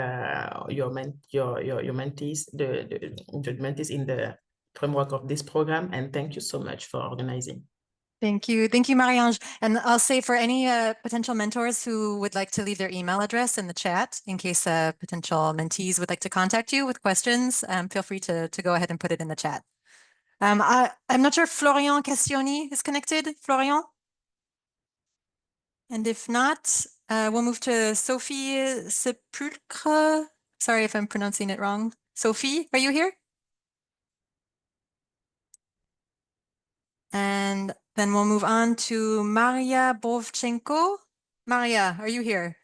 your mentees, the mentees in the framework of this program, and thank you so much for organizing. Thank you, Marie-Ange. And I'll say for any potential mentors who would like to leave their email address in the chat, in case potential mentees would like to contact you with questions, feel free to go ahead and put it in the chat. I'm not sure if Florian Castioni is connected. Florian? And if not, we'll move to Sophie Sepulcre. Sorry if I'm pronouncing it wrong. Sophie, are you here? And then we'll move on to Mariya Brovchenko. Mariya, are you here?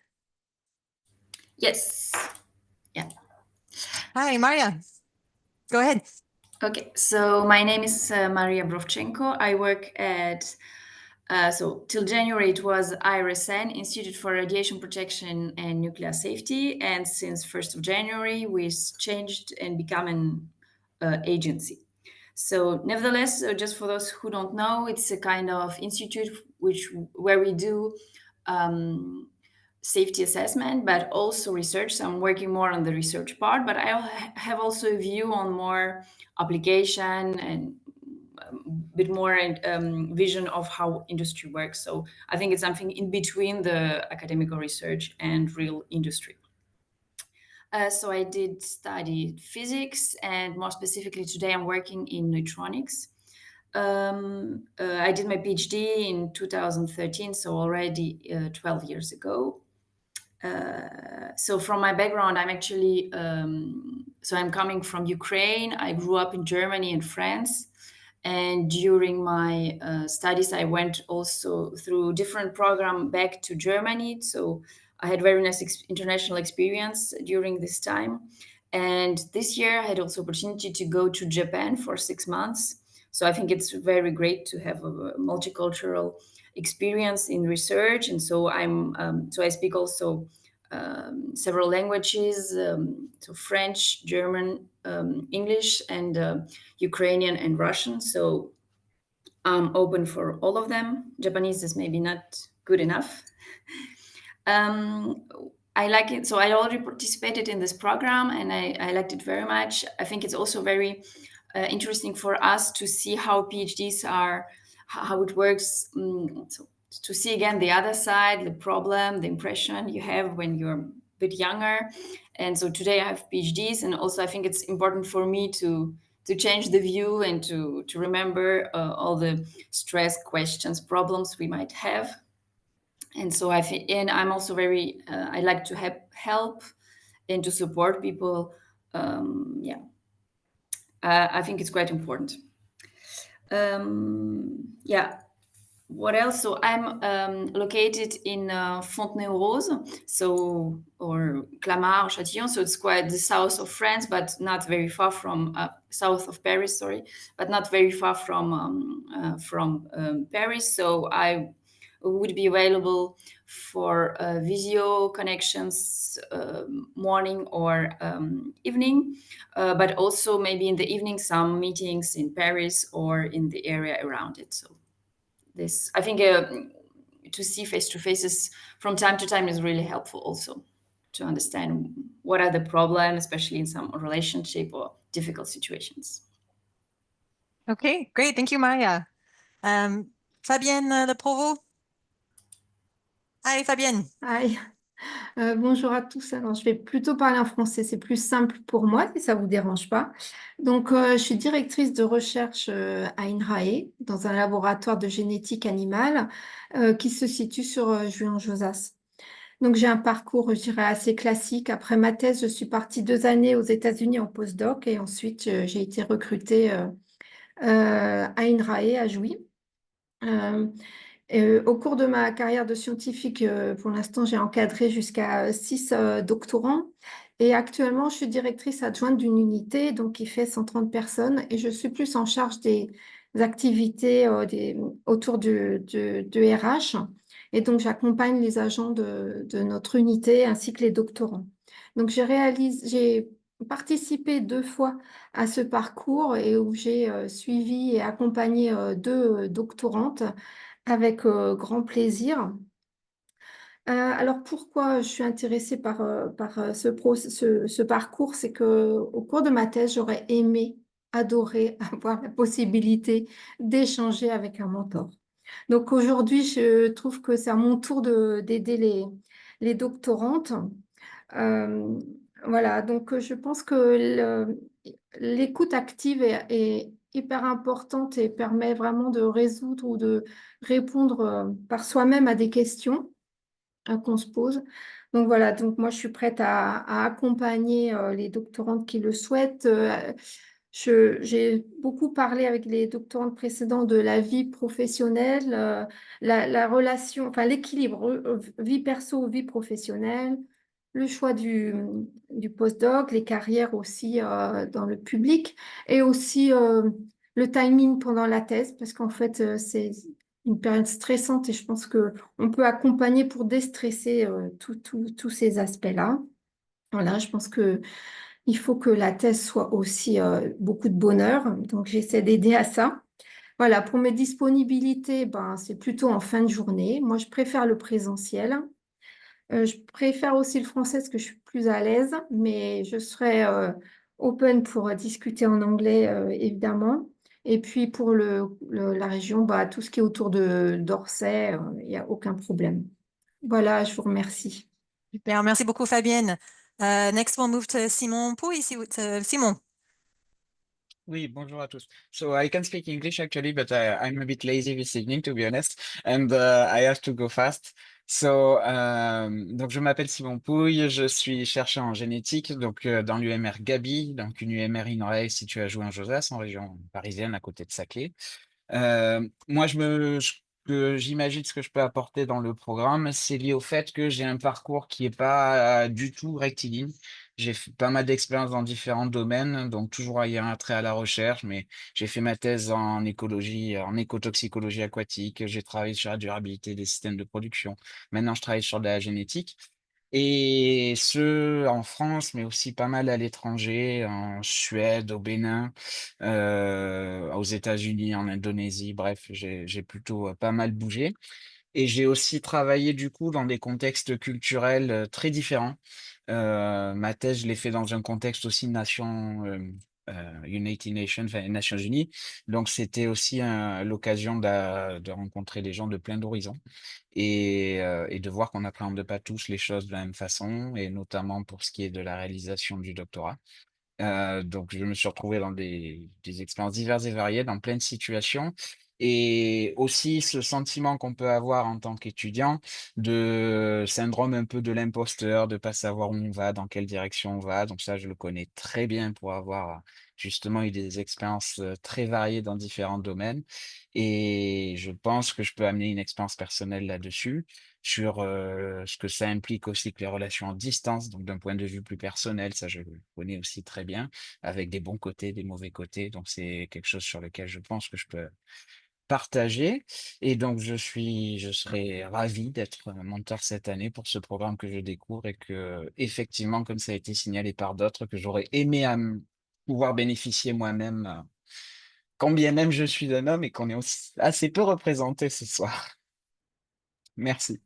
Yes. Yeah. Hi, Mariya. Go ahead. Okay, so my name is Mariya Brovchenko. I work at, so till January it was IRSN, Institute for Radiation Protection and Nuclear Safety. And since 1st of January, we changed and become an agency. So nevertheless, just for those who don't know, it's a kind of institute where we do safety assessment, but also research. So I'm working more on the research part, but I have also a view on more application and a bit more vision of how industry works. So I think it's something in between the academic research and real industry. So I did study physics, and more specifically today I'm working in neutronics. I did my PhD in 2013, so already 12 years ago. So from my background, I'm actually, so I'm coming from Ukraine. I grew up in Germany and France. And during my studies, I went also through different programs back to Germany. So I had very nice international experience during this time. And this year, I had also opportunity to go to Japan for 6 months. So I think it's very great to have a multicultural experience in research. And so so I speak also several languages, so French, German, English, and Ukrainian and Russian. So I'm open for all of them. Japanese is maybe not good enough. I like it. So I already participated in this program, and I liked it very much. I think it's also very interesting for us to see how PhDs are, how it works. So to see again the other side, the problem, the impression you have when you're a bit younger. And so today I have PhDs, and also I think it's important for me to change the view and to remember all the stress, questions, problems we might have. And so I think, and I'm also very, I like to help and to support people. Yeah, I think it's quite important. Yeah. What else? So I'm located in Fontenay-aux-Roses, so or Clamart, Châtillon. So it's quite the south of France, but not very far from south of Paris. Sorry, but not very far from Paris. So I would be available for video connections, morning or evening, but also maybe in the evening some meetings in Paris or in the area around it. So this, I think, to see face-to-faces from time to time is really helpful also to understand what are the problems, especially in some relationship or difficult situations. Okay, great. Thank you, Mariya. Fabienne Le Provost. Hi, Fabienne. Hi. Bonjour à tous. Alors, je vais plutôt parler en français. C'est plus simple pour moi, si ça ne vous dérange pas. Donc, je suis directrice de recherche à INRAE, dans un laboratoire de génétique animale qui se situe sur Juan-Josas. Donc, j'ai un parcours, je dirais, assez classique. Après ma thèse, je suis partie 2 années aux États-Unis en postdoc et ensuite, j'ai été recrutée à INRAE à Jouy. Au cours de ma carrière de scientifique, pour l'instant, j'ai encadré jusqu'à 6 doctorants. Et actuellement, je suis directrice adjointe d'une unité donc, qui fait 130 personnes et je suis plus en charge des activités autour de RH. Et donc, j'accompagne les agents de notre unité ainsi que les doctorants. Donc, j'ai participé 2 fois à ce parcours et où j'ai suivi et accompagné 2 doctorantes avec grand plaisir. Alors pourquoi je suis intéressée par ce parcours, c'est que au cours de ma thèse, j'aurais aimé, adoré avoir la possibilité d'échanger avec un mentor. Donc aujourd'hui, je trouve que c'est à mon tour d'aider les doctorantes. Euh, voilà, donc je pense que l'écoute active est hyper importante et permet vraiment de résoudre ou de répondre par soi-même à des questions qu'on se pose. Donc voilà, donc moi je suis prête à accompagner les doctorantes qui le souhaitent. J'ai beaucoup parlé avec les doctorantes précédentes de la vie professionnelle, la relation, enfin l'équilibre vie perso, vie professionnelle, le choix du postdoc, les carrières aussi dans le public et aussi le timing pendant la thèse parce qu'en fait c'est une période stressante et je pense qu'on peut accompagner pour déstresser tous ces aspects-là. Voilà, je pense qu'il faut que la thèse soit aussi beaucoup de bonheur, donc j'essaie d'aider à ça. Voilà, pour mes disponibilités, ben, c'est plutôt en fin de journée. Moi, je préfère le présentiel. Je préfère aussi le français parce que je suis plus à l'aise, mais je serai open pour discuter en anglais, évidemment. Et puis pour la région, bah, tout ce qui est autour de d'Orsay, il n'y a aucun problème. Voilà, je vous remercie. Super, merci beaucoup Fabienne. Next we'll move to Simon Pouil. Simon. Oui, bonjour à tous. So I can speak English actually, but I'm a bit lazy this evening, to be honest, and I have to go fast. So, donc je m'appelle Simon Pouil, je suis chercheur en génétique, donc dans l'UMR Gabi, donc une UMR INRAE située à Jouy-en-Josas, en région parisienne, à côté de Saclay. Moi, j'imagine ce que je peux apporter dans le programme, c'est lié au fait que j'ai un parcours qui est pas du tout rectiligne. J'ai fait pas mal d'expériences dans différents domaines, donc toujours ayant un trait à la recherche, mais j'ai fait ma thèse en écologie, en écotoxicologie aquatique, j'ai travaillé sur la durabilité des systèmes de production. Maintenant, je travaille sur de la génétique. Et ce, en France, mais aussi pas mal à l'étranger, en Suède, au Bénin, aux États-Unis, en Indonésie, bref, j'ai plutôt pas mal bougé. Et j'ai aussi travaillé du coup dans des contextes culturels très différents. Ma thèse, je l'ai fait dans un contexte aussi United Nations, enfin, Nations Unies. Donc c'était aussi l'occasion de rencontrer des gens de plein d'horizons et de voir qu'on n'appréhende pas tous les choses de la même façon, et notamment pour ce qui est de la réalisation du doctorat. Donc, je me suis retrouvé dans des expériences diverses et variées, dans plein de situations. Et aussi ce sentiment qu'on peut avoir en tant qu'étudiant de syndrome un peu de l'imposteur, de pas savoir où on va, dans quelle direction on va. Donc ça, je le connais très bien pour avoir justement eu des expériences très variées dans différents domaines. Et je pense que je peux amener une expérience personnelle là-dessus, sur ce que ça implique aussi que les relations en distance, donc d'un point de vue plus personnel, ça je le connais aussi très bien, avec des bons côtés, des mauvais côtés. Donc c'est quelque chose sur lequel je pense que je peux partager. Et donc je serais ravi d'être mentor cette année pour ce programme que je découvre et que, effectivement, comme ça a été signalé par d'autres, que j'aurais aimé pouvoir bénéficier moi-même, quand bien même je suis un homme et qu'on est aussi assez peu représenté ce soir. Merci.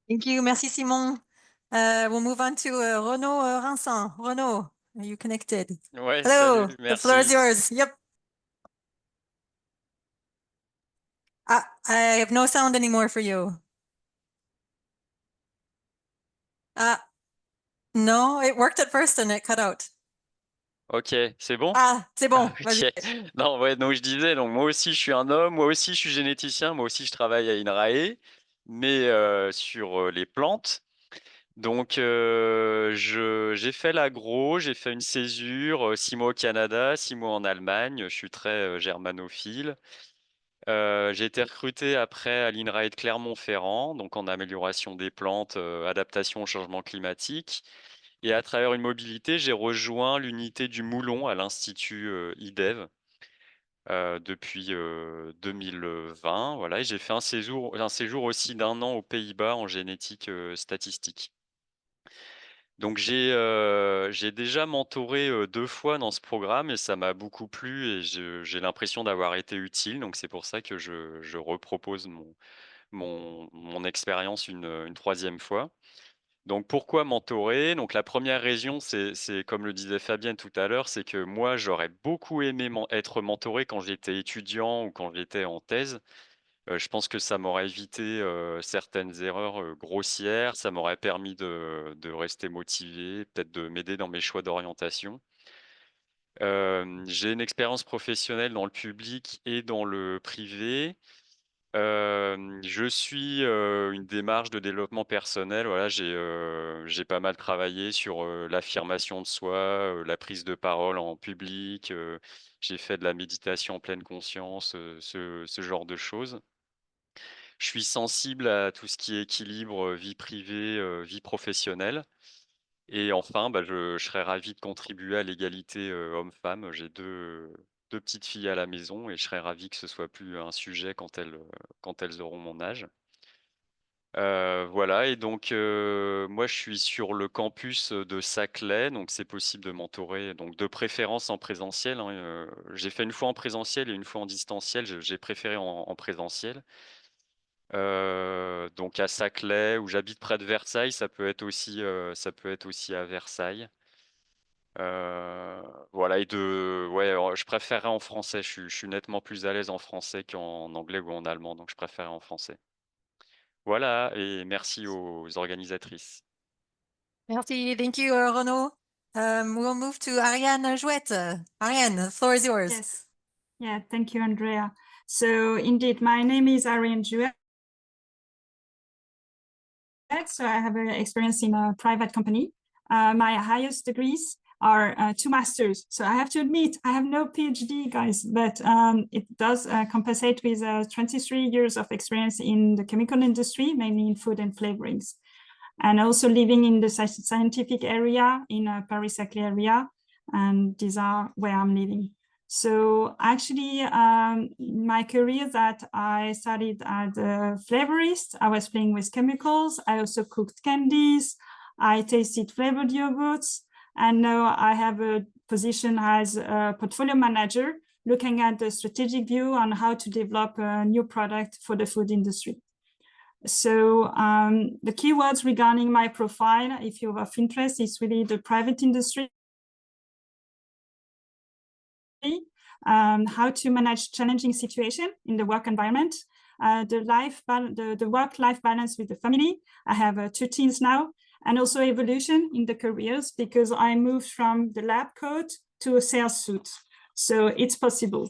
Thank you. Merci Simon. We'll move on to Renaud Rincent. Renaud, are you connected? Ouais, Hello, salut, the floor is merci. yours. Yep. I have no sound anymore for you. No, it worked at first and it cut out. Ok, c'est bon? Ah, c'est bon, Ok. vas-y. Non, ouais, donc je disais, donc moi aussi je suis un homme, moi aussi je suis généticien, moi aussi je travaille à INRAE. mais sur les plantes. Donc, j'ai fait l'agro, j'ai fait une césure, 6 mois au Canada, 6 mois en Allemagne. Je suis très germanophile. J'ai été recruté après à l'INRAE de Clermont-Ferrand, donc en amélioration des plantes, adaptation au changement climatique. Et à travers une mobilité, j'ai rejoint l'unité du Moulon à l'Institut IDEV depuis 2020. Voilà, et j'ai fait un séjour aussi d'1 an aux Pays-Bas en génétique statistique. Donc j'ai déjà mentoré 2 fois dans ce programme et ça m'a beaucoup plu et j'ai l'impression d'avoir été utile. Donc c'est pour ça que je repropose mon expérience une 3e fois. Donc pourquoi mentorer? Donc la première raison, c'est comme le disait Fabienne tout à l'heure, c'est que moi j'aurais beaucoup aimé être mentoré quand j'étais étudiant ou quand j'étais en thèse. Je pense que ça m'aurait évité, certaines erreurs, grossières. Ça m'aurait permis de rester motivé, peut-être de m'aider dans mes choix d'orientation. J'ai une expérience professionnelle dans le public et dans le privé. Je suis, une démarche de développement personnel. Voilà, j'ai pas mal travaillé sur, l'affirmation de soi, la prise de parole en public, j'ai fait de la méditation en pleine conscience, ce genre de choses. Je suis sensible à tout ce qui est équilibre, vie privée, vie professionnelle et enfin, bah, je serais ravi de contribuer à l'égalité, homme-femme. J'ai deux petites filles à la maison et je serais ravi que ce soit plus un sujet quand elles auront mon âge. Voilà et donc moi je suis sur le campus, de Saclay, donc c'est possible de mentorer, donc de préférence en présentiel, hein, j'ai fait une fois en présentiel et une fois en distanciel. J'ai préféré en présentiel. Donc à Saclay où j'habite près de Versailles, ça peut être aussi à Versailles. Voilà et je préférerais en français. Je suis nettement plus à l'aise en français qu'en anglais ou en allemand, donc je préférerais en français. Voilà et merci aux organisatrices. Merci, thank you, Renaud. We'll move to Ariane Jouette. Ariane, the floor is yours. Yes. Yeah, thank you, Andrea. So indeed, my name is Ariane Jouette. So I have experience in a private company. My highest degrees are 2 masters. So I have to admit, I have no PhD, guys, but it does compensate with 23 years of experience in the chemical industry, mainly in food and flavorings. And also living in the scientific area in Paris-Saclay area. And these are where I'm living. So actually, my career that I started as a flavorist, I was playing with chemicals. I also cooked candies. I tasted flavored yogurts. And now I have a position as a portfolio manager, looking at the strategic view on how to develop a new product for the food industry. So the keywords regarding my profile, if you're of interest, is really the private industry, how to manage challenging situation in the work environment, the work-life balance with the family. I have 2 teens now, and also evolution in the careers because I moved from the lab coat to a sales suit. So it's possible.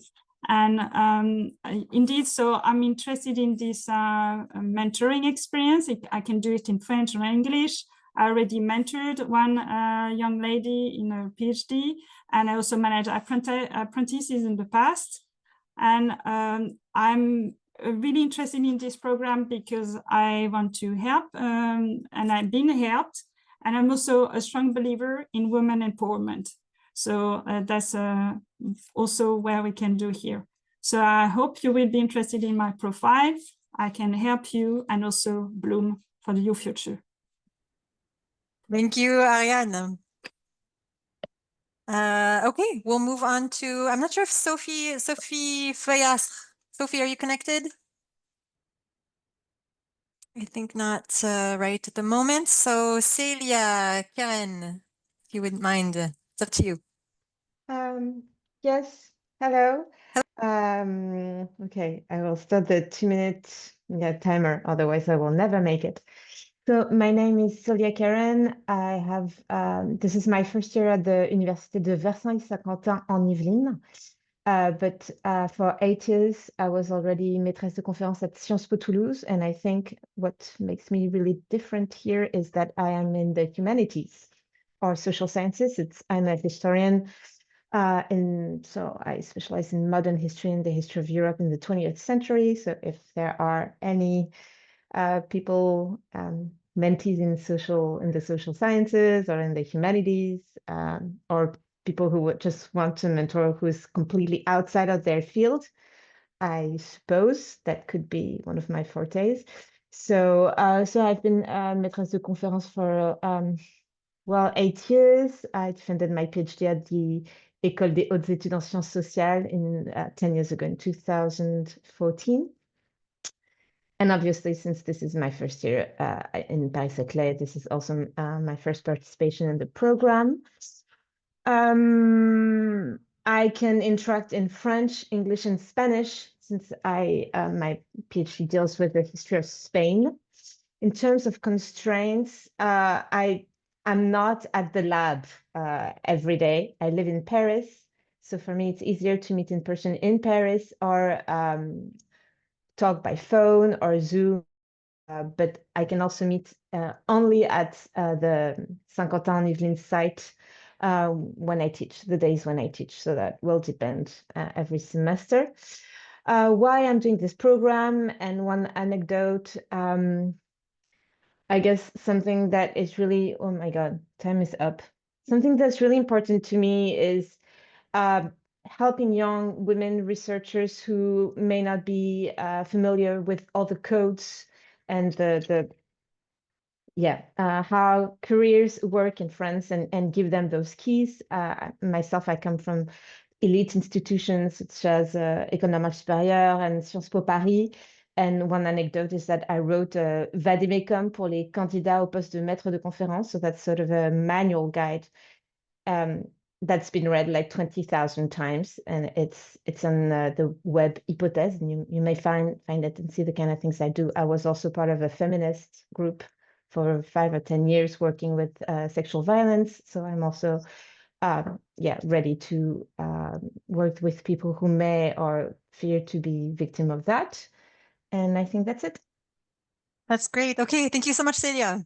And indeed, so I'm interested in this mentoring experience. I can do it in French or English. I already mentored one young lady in a PhD, and I also managed apprentices in the past. And I'm really interested in this program because I want to help, and I've been helped. And I'm also a strong believer in women empowerment. So that's also where we can do here. So I hope you will be interested in my profile. I can help you and also bloom for your future. Thank you, Ariane. Okay, we'll move on to, I'm not sure if Sophie Fayastre. Sophie, are you connected? I think not right at the moment. So Célia Keren, if you wouldn't mind, it's up to you. Yes, hello. Okay, I will start the 2-minute timer, otherwise I will never make it. So my name is Célia Keren. I have, this is my first year at the Université de Versailles-Saint-Quentin en Yvelines. But for 8 years, I was already maîtresse de conférence at Sciences Po Toulouse. And I think what makes me really different here is that I am in the humanities or social sciences. I'm a historian. So I specialize in modern history and the history of Europe in the 20th century. So if there are any people, mentees in the social sciences or in the humanities, or people who would just want a mentor who is completely outside of their field, I suppose that could be one of my fortes. So I've been maîtresse de conférence for 8 years. I defended my PhD at the École des Hautes Études en Sciences Sociales 10 years ago in 2014. And obviously, since this is my first year in Paris-Saclay, this is also my first participation in the program. I can interact in French, English, and Spanish since my PhD deals with the history of Spain. In terms of constraints, I'm not at the lab every day. I live in Paris, so for me, it's easier to meet in person in Paris or talk by phone or Zoom. But I can also meet only at the Saint-Quentin-en-Yvelines site when I teach, the days when I teach. So that will depend every semester. Why I'm doing this program, and one anecdote, I guess something that is really, oh my God, time is up. Something that's really important to me is helping young women researchers who may not be familiar with all the codes and how careers work in France, and give them those keys. Myself, I come from elite institutions such as École Normale Supérieure and Sciences Po Paris. And one anecdote is that I wrote a vademecum pour les candidats au poste de maître de conférence. So that's sort of a manual guide that's been read like 20,000 times, and it's on the web Hypothèse, and you may find it and see the kind of things I do. I was also part of a feminist group for 5 or 10 years working with sexual violence, so I'm also ready to work with people who may or fear to be victim of that. And I think that's it. That's great. Okay, thank you so much, Célia.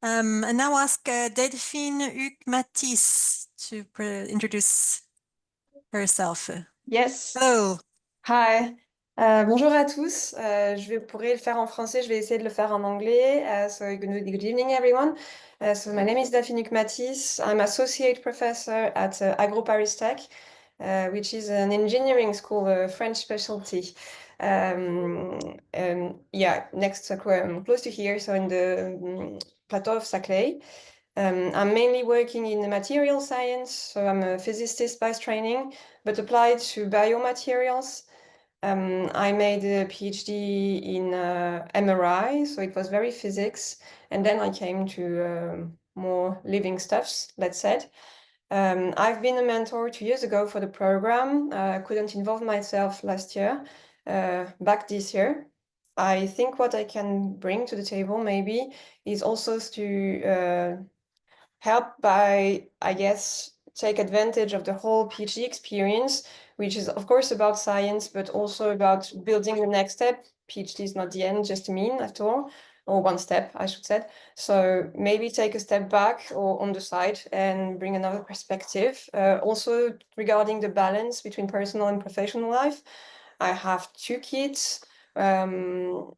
And now ask Delphine Huc-Mathis to introduce herself. Yes. Hello. Hi. Bonjour à tous. Je pourrais le faire en français, je vais essayer de le faire en anglais. So good evening, everyone. So my name is Delphine Huc-Mathis. I'm associate professor at Agro-Paris-Tech, which is an engineering school, a French specialty. Next, close to here, so in the plateau of Saclay. I'm mainly working in the material science, so I'm a physicist by training, but applied to biomaterials. I made a PhD in MRI, so it was very physics, and then I came to more living stuffs, let's say. I've been a mentor 2 years ago for the program. I couldn't involve myself last year, back this year. I think what I can bring to the table maybe is also to help by, I guess, take advantage of the whole PhD experience, which is of course about science, but also about building the next step. PhD is not the end, just a mean after all, or one step, I should say. So maybe take a step back or on the side and bring another perspective. Also regarding the balance between personal and professional life. I have 2 kids, quite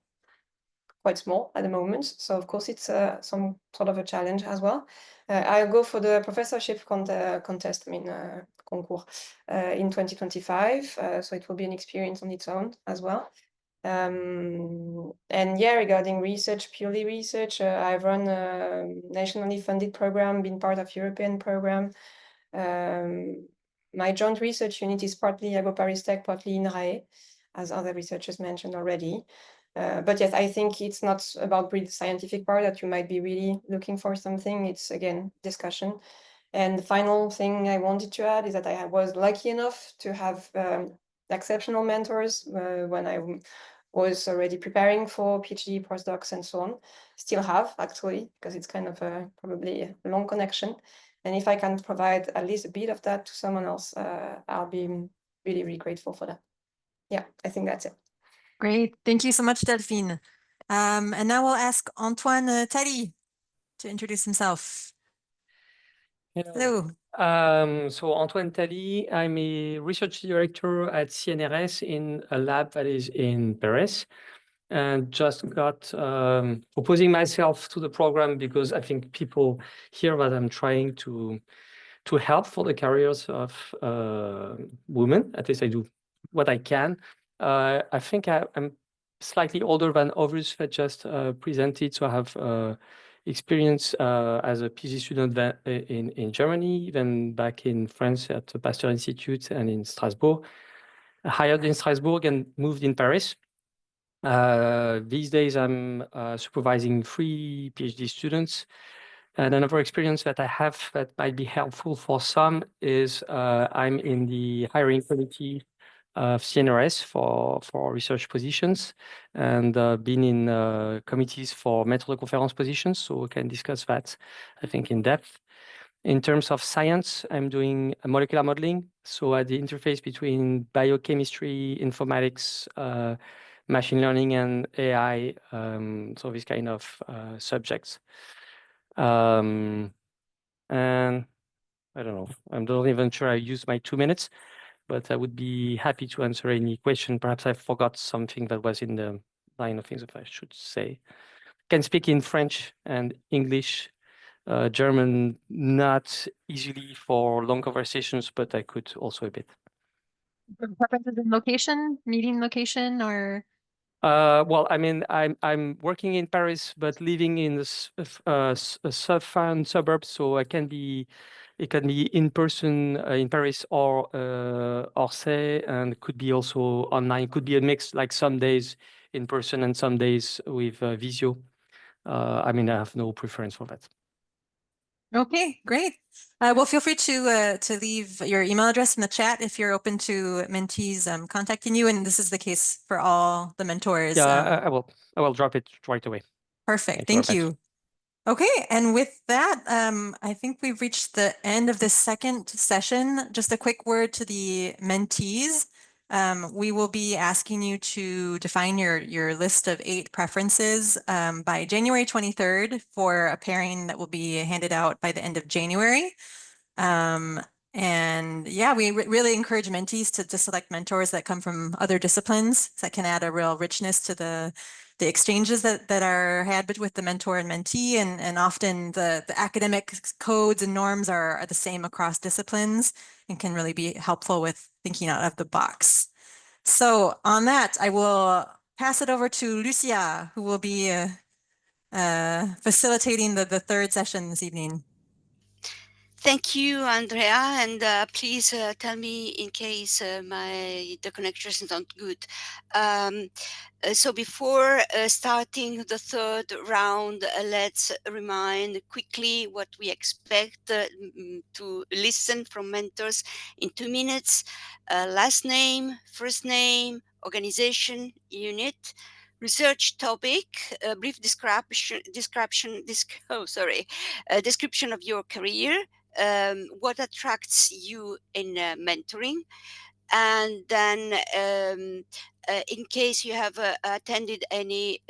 small at the moment. So of course it's some sort of a challenge as well. I'll go for the professorship contest, concours, in 2025. So it will be an experience on its own as well. And regarding research, purely research, I've run a nationally funded program, been part of European program. My joint research unit is partly Agro-Paris-Tech, partly INRAE, as other researchers mentioned already. But yes, I think it's not about the scientific part that you might be really looking for something. It's, again, discussion. And the final thing I wanted to add is that I was lucky enough to have exceptional mentors when I was already preparing for PhD, postdocs, and so on. Still have, actually, because it's kind of probably a long connection. And if I can provide at least a bit of that to someone else, I'll be really, really grateful for that. Yeah, I think that's it. Great. Thank you so much, Delphine. And now we'll ask Antoine Taly to introduce himself. Hello. So Antoine Taly, I'm a research director at CNRS in a lab that is in Paris, and just got opposing myself to the program because I think people hear that I'm trying to help for the careers of women. At least I do what I can. I think I'm slightly older than others that just presented, so I have experience as a PhD student in Germany, then back in France at the Pasteur Institute and in Strasbourg. Hired in Strasbourg and moved in Paris. These days I'm supervising 3 PhD students. And another experience that I have that might be helpful for some is I'm in the hiring committee of CNRS for research positions, and been in committees for maître de conférence positions, so we can discuss that, I think, in depth. In terms of science, I'm doing molecular modeling, so at the interface between biochemistry, informatics, machine learning, and AI, so this kind of subjects. And I don't know, I'm not even sure I used my 2 minutes, but I would be happy to answer any question. Perhaps I forgot something that was in the line of things that I should say. I can speak in French and English, German, not easily for long conversations, but I could also a bit. Preferences in location, meeting location, or? Well, I mean, I'm working in Paris, but living in the southern suburbs, so it can be in person in Paris or Orsay, and could be also online. Could be a mix, like some days in person and some days with Visio. I mean, I have no preference for that. Okay, great. Well, feel free to leave your email address in the chat if you're open to mentees contacting you, and this is the case for all the mentors. Yeah, I will drop it right away. Perfect. Thank you. Okay, and with that, I think we've reached the end of this second session. Just a quick word to the mentees. We will be asking you to define your list of 8 preferences by January 23rd for a pairing that will be handed out by the end of January. And yeah, we really encourage mentees to select mentors that come from other disciplines that can add a real richness to the exchanges that are had with the mentor and mentee, and often the academic codes and norms are the same across disciplines and can really be helpful with thinking out of the box. So on that, I will pass it over to Lucia, who will be facilitating the 3rd session this evening. Thank you, Andrea, and please tell me in case the connection is not good. So before starting the 3rd round, let's remind quickly what we expect to listen from mentors in 2 minutes. Last name, first name, organization, unit, research topic, a brief description of your career, what attracts you in mentoring, and then in case you have attended any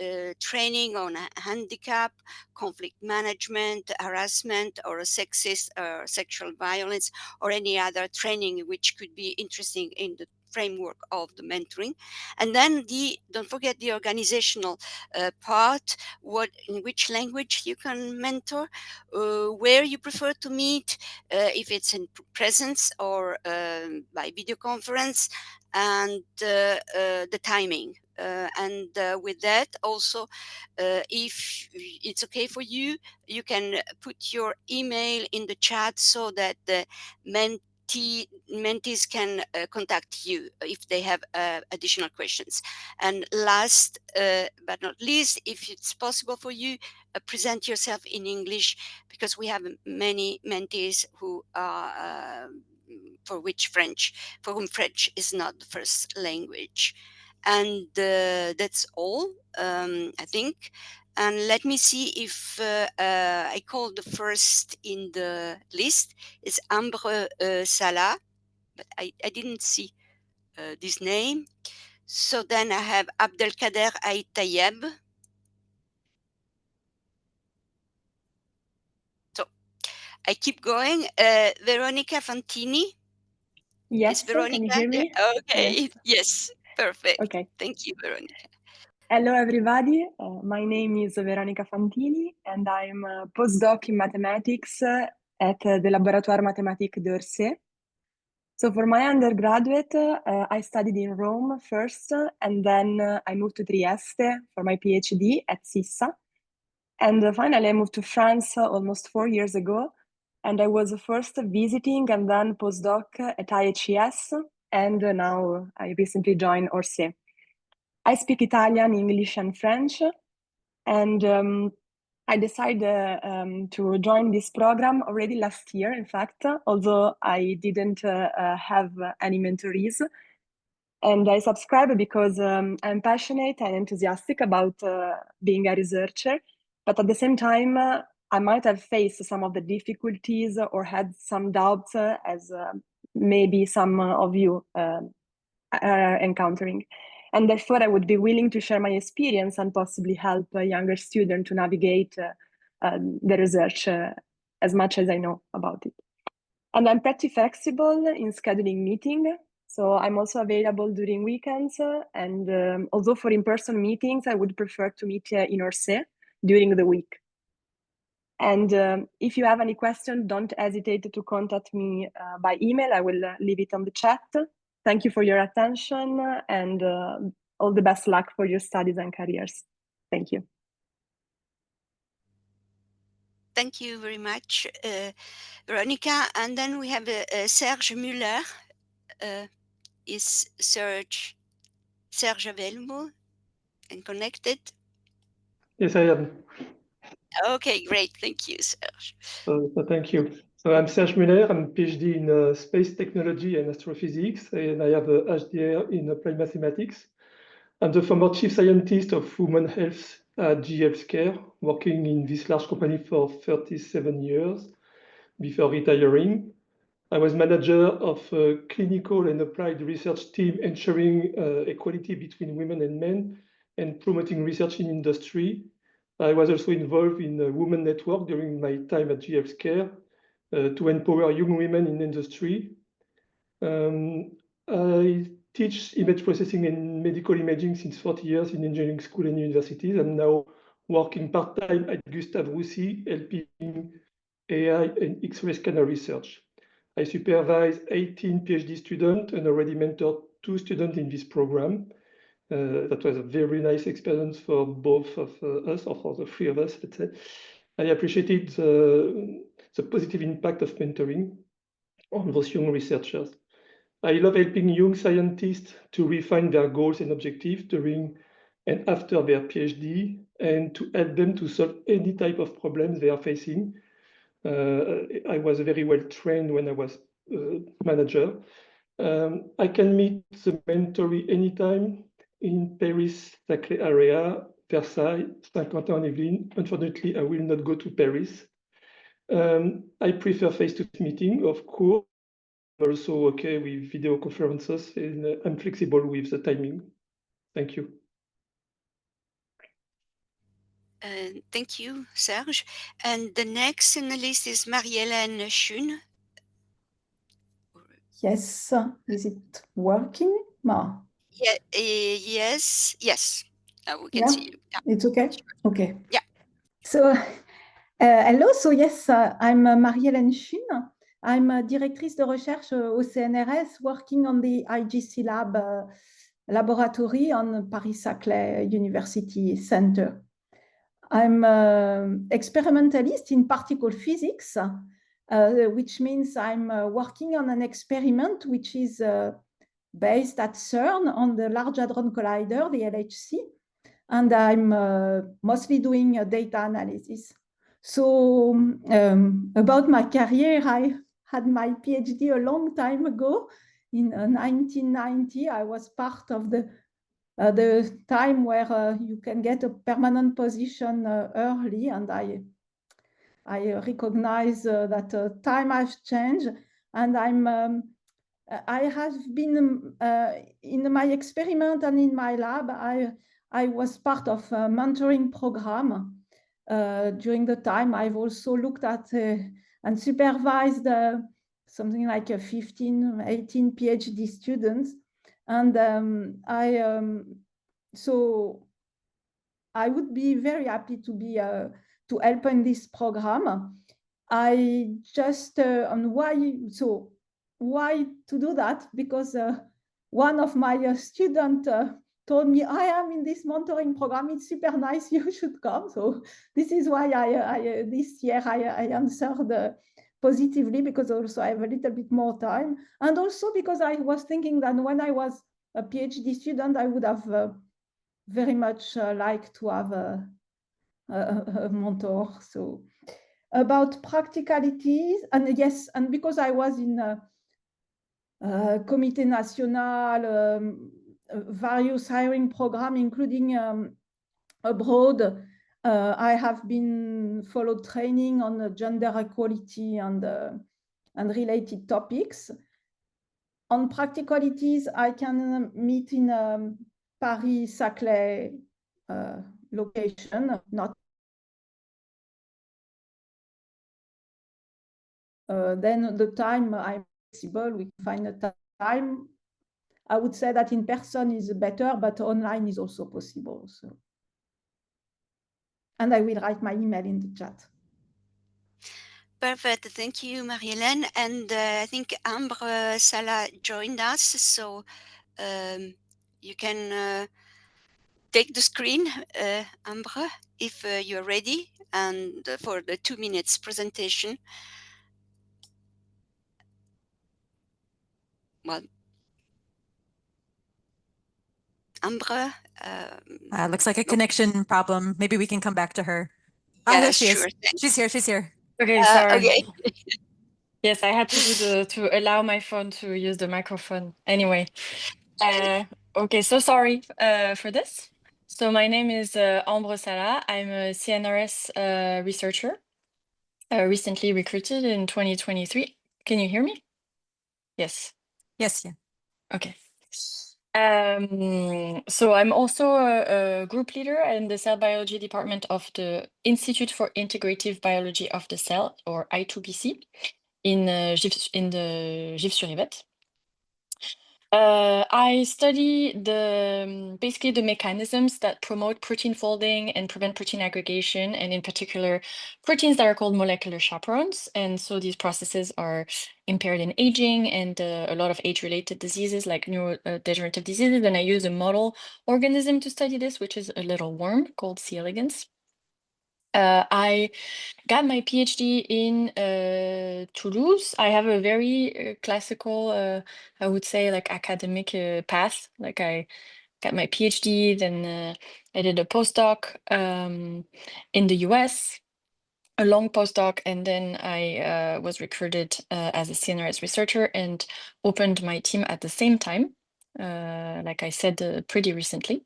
training on handicap, conflict management, harassment, or sexist or sexual violence, or any other training which could be interesting in the framework of the mentoring. And then don't forget the organizational part, in which language you can mentor, where you prefer to meet, if it's in presence or by video conference, and the timing. And with that also, if it's okay for you, you can put your email in the chat so that the mentees can contact you if they have additional questions. And last but not least, if it's possible for you, present yourself in English, because we have many mentees who are for whom French is not the first language. And that's all, I think. And let me see if I call the first in the list. It's Ambre Sala, but I didn't see this name. So then I have Abdelkader Ait Tayeb. So I keep going. Veronica Fantini. Yes, Is Veronica can you hear me? Okay, yes, perfect. Okay. Thank you, Veronica. Hello, everybody. My name is Veronica Fantini, and I'm a postdoc in mathematics at the Laboratoire Mathématique d'Orsay. So for my undergraduate, I studied in Rome first, and then I moved to Trieste for my PhD at SISSA. And finally, I moved to France almost 4 years ago, and I was first visiting and then postdoc at IHES, and now I recently joined Orsay. I speak Italian, English, and French, and I decided to join this program already last year, in fact, although I didn't have any mentorees. And I subscribe because I'm passionate and enthusiastic about being a researcher, but at the same time, I might have faced some of the difficulties or had some doubts as maybe some of you are encountering. And therefore, I would be willing to share my experience and possibly help a younger student to navigate the research as much as I know about it. And I'm pretty flexible in scheduling meeting. So I'm also available during weekends. And also for in-person meetings, I would prefer to meet in Orsay during the week. And if you have any questions, don't hesitate to contact me by email. I will leave it on the chat. Thank you for your attention and all the best luck for your studies and careers. Thank you. Thank you very much, Veronica. And then we have Serge MULLER. Is Serge available and connected? Yes, I am. Okay, great. Thank you, Serge. So thank you. So I'm Serge MULLER. I'm a PhD in space technology and astrophysics, and I have a HDR in applied mathematics. I'm the former chief scientist of women health at GE Healthcare, working in this large company for 37 years before retiring. I was manager of a clinical and applied research team ensuring equality between women and men and promoting research in industry. I was also involved in a women network during my time at GE Healthcare to empower young women in industry. I teach image processing and medical imaging since 40 years in engineering school and universities. I'm now working part-time at Gustave Roussy, helping AI and X-ray scanner research. I supervise 18 PhD students and already mentored 2 students in this program. That was a very nice experience for both of us, or for the 3 of us, let's say. I appreciated the positive impact of mentoring on those young researchers. I love helping young scientists to refine their goals and objectives during and after their PhD, and to help them to solve any type of problems they are facing. I was very well trained when I was manager. I can meet the mentoree anytime in Paris-Saclay area, Versailles, Saint-Quentin-en-Yvelines. Unfortunately, I will not go to Paris. I prefer face-to-face meeting, of course. I'm also okay with video conferences, and I'm flexible with the timing. Thank you. Thank you, Serge. And the next in the list is Marie-Helene Schune. Yes, is it working? No. Yeah, yes. Now we can Yeah, see you. Yeah. it's okay? Okay. Yeah. So, hello. So, yes, I'm Marie-Helene Schune. I'm a directrice de recherche au CNRS, working on the IGC lab laboratory on Paris-Saclay University Center. I'm an experimentalist in particle physics, which means I'm working on an experiment which is based at CERN on the Large Hadron Collider, the LHC, and I'm mostly doing data analysis. So about my career, I had my PhD a long time ago. In 1990, I was part of the time where you can get a permanent position early, and I recognize that time has changed, and I'm I have been in my experiment and in my lab, I was part of a mentoring program. During the time, I've also looked at and supervised something like 15, 18 PhD students. And so I would be very happy to be to help in this program. I just on why to do that? Because one of my students told me, I am in this mentoring program. It's super nice. You should come. So this is why this year I answered positively, because also I have a little bit more time. And also because I was thinking that when I was a PhD student, I would have very much liked to have a mentor. So about practicalities, and yes, and because I was in Comité National, various hiring program, including abroad, I have been followed training on gender equality and related topics. On practicalities, I can meet in Paris-Saclay location, not then the time I'm flexible, we find a time. I would say that in person is better, but online is also possible. So, and I will write my email in the chat. Perfect. Thank you, Marie-Helene. And I think Ambre Sala joined us, so you can take the screen, Ambre, if you're ready, and for the 2 minutes presentation. Well, Ambre. Looks like a connection problem. Maybe we can come back to her. Yeah, There she sure. is. She's here. She's here. Okay, sorry. Okay. Yes, I had to do to allow my phone to use the microphone. Anyway, okay, so sorry for this. So my name is Ambre Sala. I'm a CNRS researcher, recently recruited in 2023. Can you hear me? Yes. Yes, yeah. Okay. So I'm also a group leader in the cell biology department of the Institute for Integrative Biology of the Cell, or I2BC, in the Gif-sur-Yvette. I study basically the mechanisms that promote protein folding and prevent protein aggregation, and in particular, proteins that are called molecular chaperones. And so these processes are impaired in aging and a lot of age-related diseases like neurodegenerative diseases. And I use a model organism to study this, which is a little worm called C. elegans. I got my PhD in Toulouse. I have a very classical, I would say, like academic path. Like I got my PhD, then I did a postdoc in the US, a long postdoc, and then I was recruited as a CNRS researcher and opened my team at the same time, like I said, pretty recently.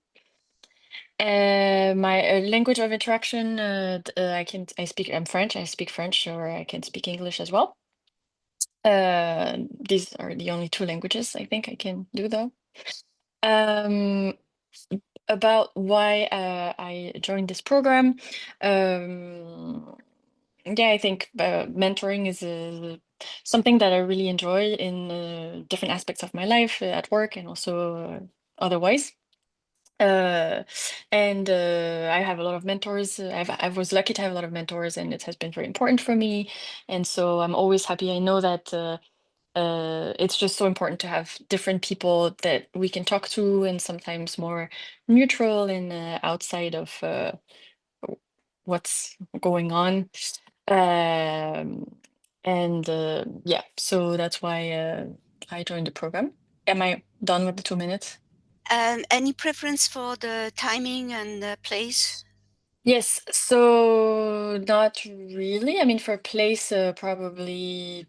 My language of interaction, I'm French, I speak French, or I can speak English as well. These are the only 2 languages I think I can do though. About why I joined this program. Yeah, I think mentoring is something that I really enjoy in different aspects of my life, at work and also otherwise. And I have a lot of mentors. I was lucky to have a lot of mentors, and it has been very important for me. And so I'm always happy. I know that it's just so important to have different people that we can talk to, and sometimes more neutral and outside of what's going on. Yeah, so that's why I joined the program. Am I done with the 2 minutes? Any preference for the timing and the place? Yes, so not really. I mean, for place, probably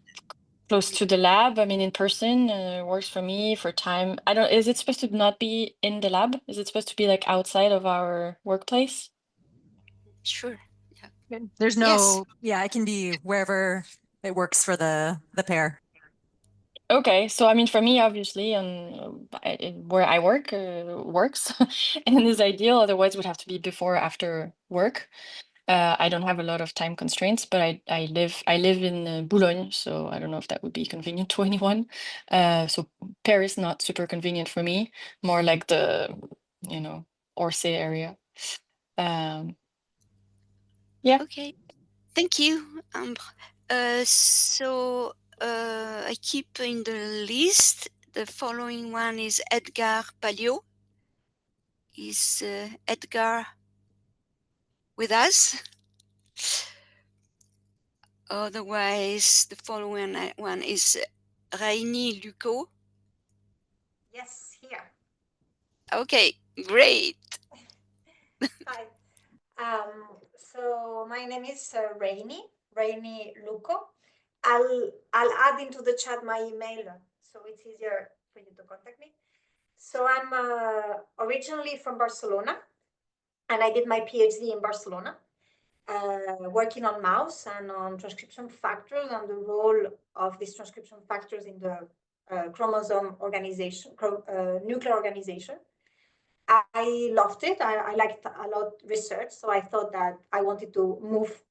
close to the lab. I mean, in person works for me. For time, I don't. Is it supposed to not be in the lab? Is it supposed to be like outside of our workplace? Sure. Yeah. There's no, Yes. yeah, it can be wherever it works for the pair. Okay, so I mean, for me, obviously, where I work works, and is ideal. Otherwise, it would have to be before or after work. I don't have a lot of time constraints, but I live in Boulogne, so I don't know if that would be convenient to anyone. So Paris, not super convenient for me. More like the, Orsay area. Yeah. Okay, thank you, Ambre. So I keep in the list. The following one is Edgar Palliot. Is Edgar with us? Otherwise, the following one is Reini LUCO. Yes, here. Okay, great. Hi. So my name is Reini LUCO. I'll add into the chat my email so it's easier for you to contact me. So I'm originally from Barcelona, and I did my PhD in Barcelona, working on mouse and on transcription factors and the role of these transcription factors in the chromosome organization, nuclear organization. I loved it. I liked a lot research, so I thought that I wanted to move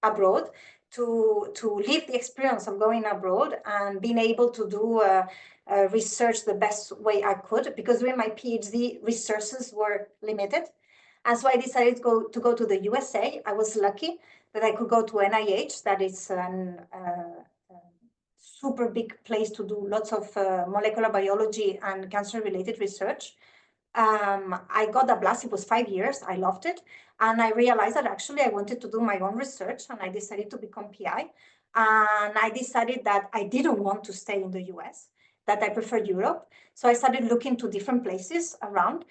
abroad to live the experience of going abroad and being able to do research the best way I could, because during my PhD resources were limited. And so I decided to go to the USA. I was lucky that I could go to NIH, that is a super big place to do lots of molecular biology and cancer-related research. I got a blast. It was 5 years. I loved it. And I realized that actually I wanted to do my own research, and I decided to become PI. And I decided that I didn't want to stay in the US, that I preferred Europe. So I started looking to different places around,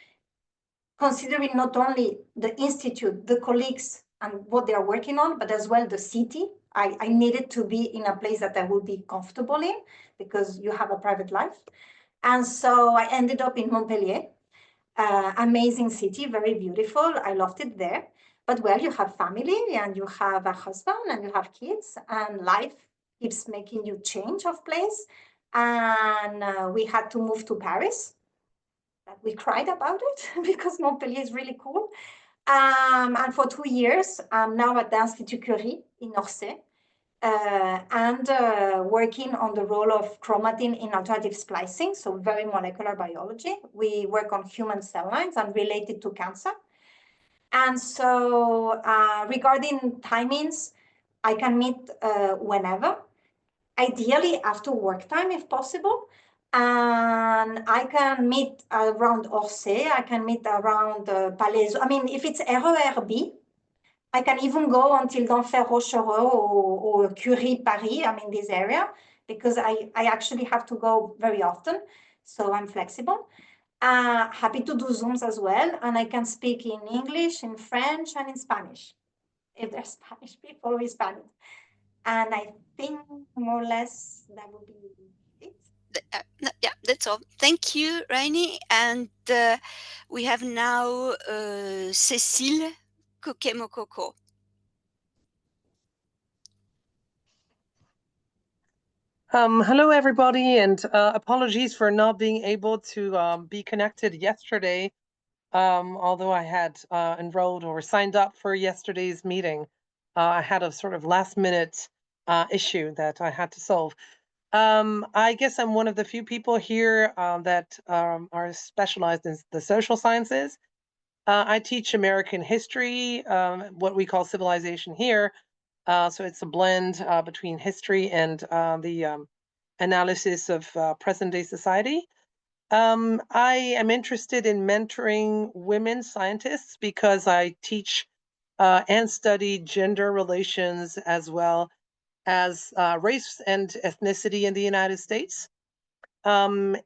considering not only the institute, the colleagues, and what they are working on, but as well the city. I needed to be in a place that I would be comfortable in, because you have a private life. And so I ended up in Montpellier. Amazing city, very beautiful. I loved it there. But well, you have family and you have a husband and you have kids, and life keeps making you change of place. And we had to move to Paris. We cried about it because Montpellier is really cool. And for 2 years, I'm now at the Institut Curie in Orsay. And working on the role of chromatin in alternative splicing, so very molecular biology. We work on human cell lines and related to cancer. And so regarding timings, I can meet whenever, ideally after work time if possible. And I can meet around Orsay, I can meet around Palaiseau. I mean, if it's RERB, I can even go until d'Enfer Rochereux or Curie, Paris, I'm in this area, because I actually have to go very often, so I'm flexible. Happy to do Zooms as well, and I can speak in English, in French, and in Spanish, if there's Spanish people who speak Spanish. And I think more or less that would be it. Yeah, that's all. Thank you, Reini. And we have now Cécile Coquet-Mokoko. Hello, everybody, and apologies for not being able to be connected yesterday, although I had enrolled or signed up for yesterday's meeting. I had a sort of last-minute issue that I had to solve. I guess I'm one of the few people here that are specialized in the social sciences. I teach American history, what we call civilization here. So it's a blend between history and the analysis of present-day society. I am interested in mentoring women scientists because I teach and study gender relations as well as race and ethnicity in the United States, and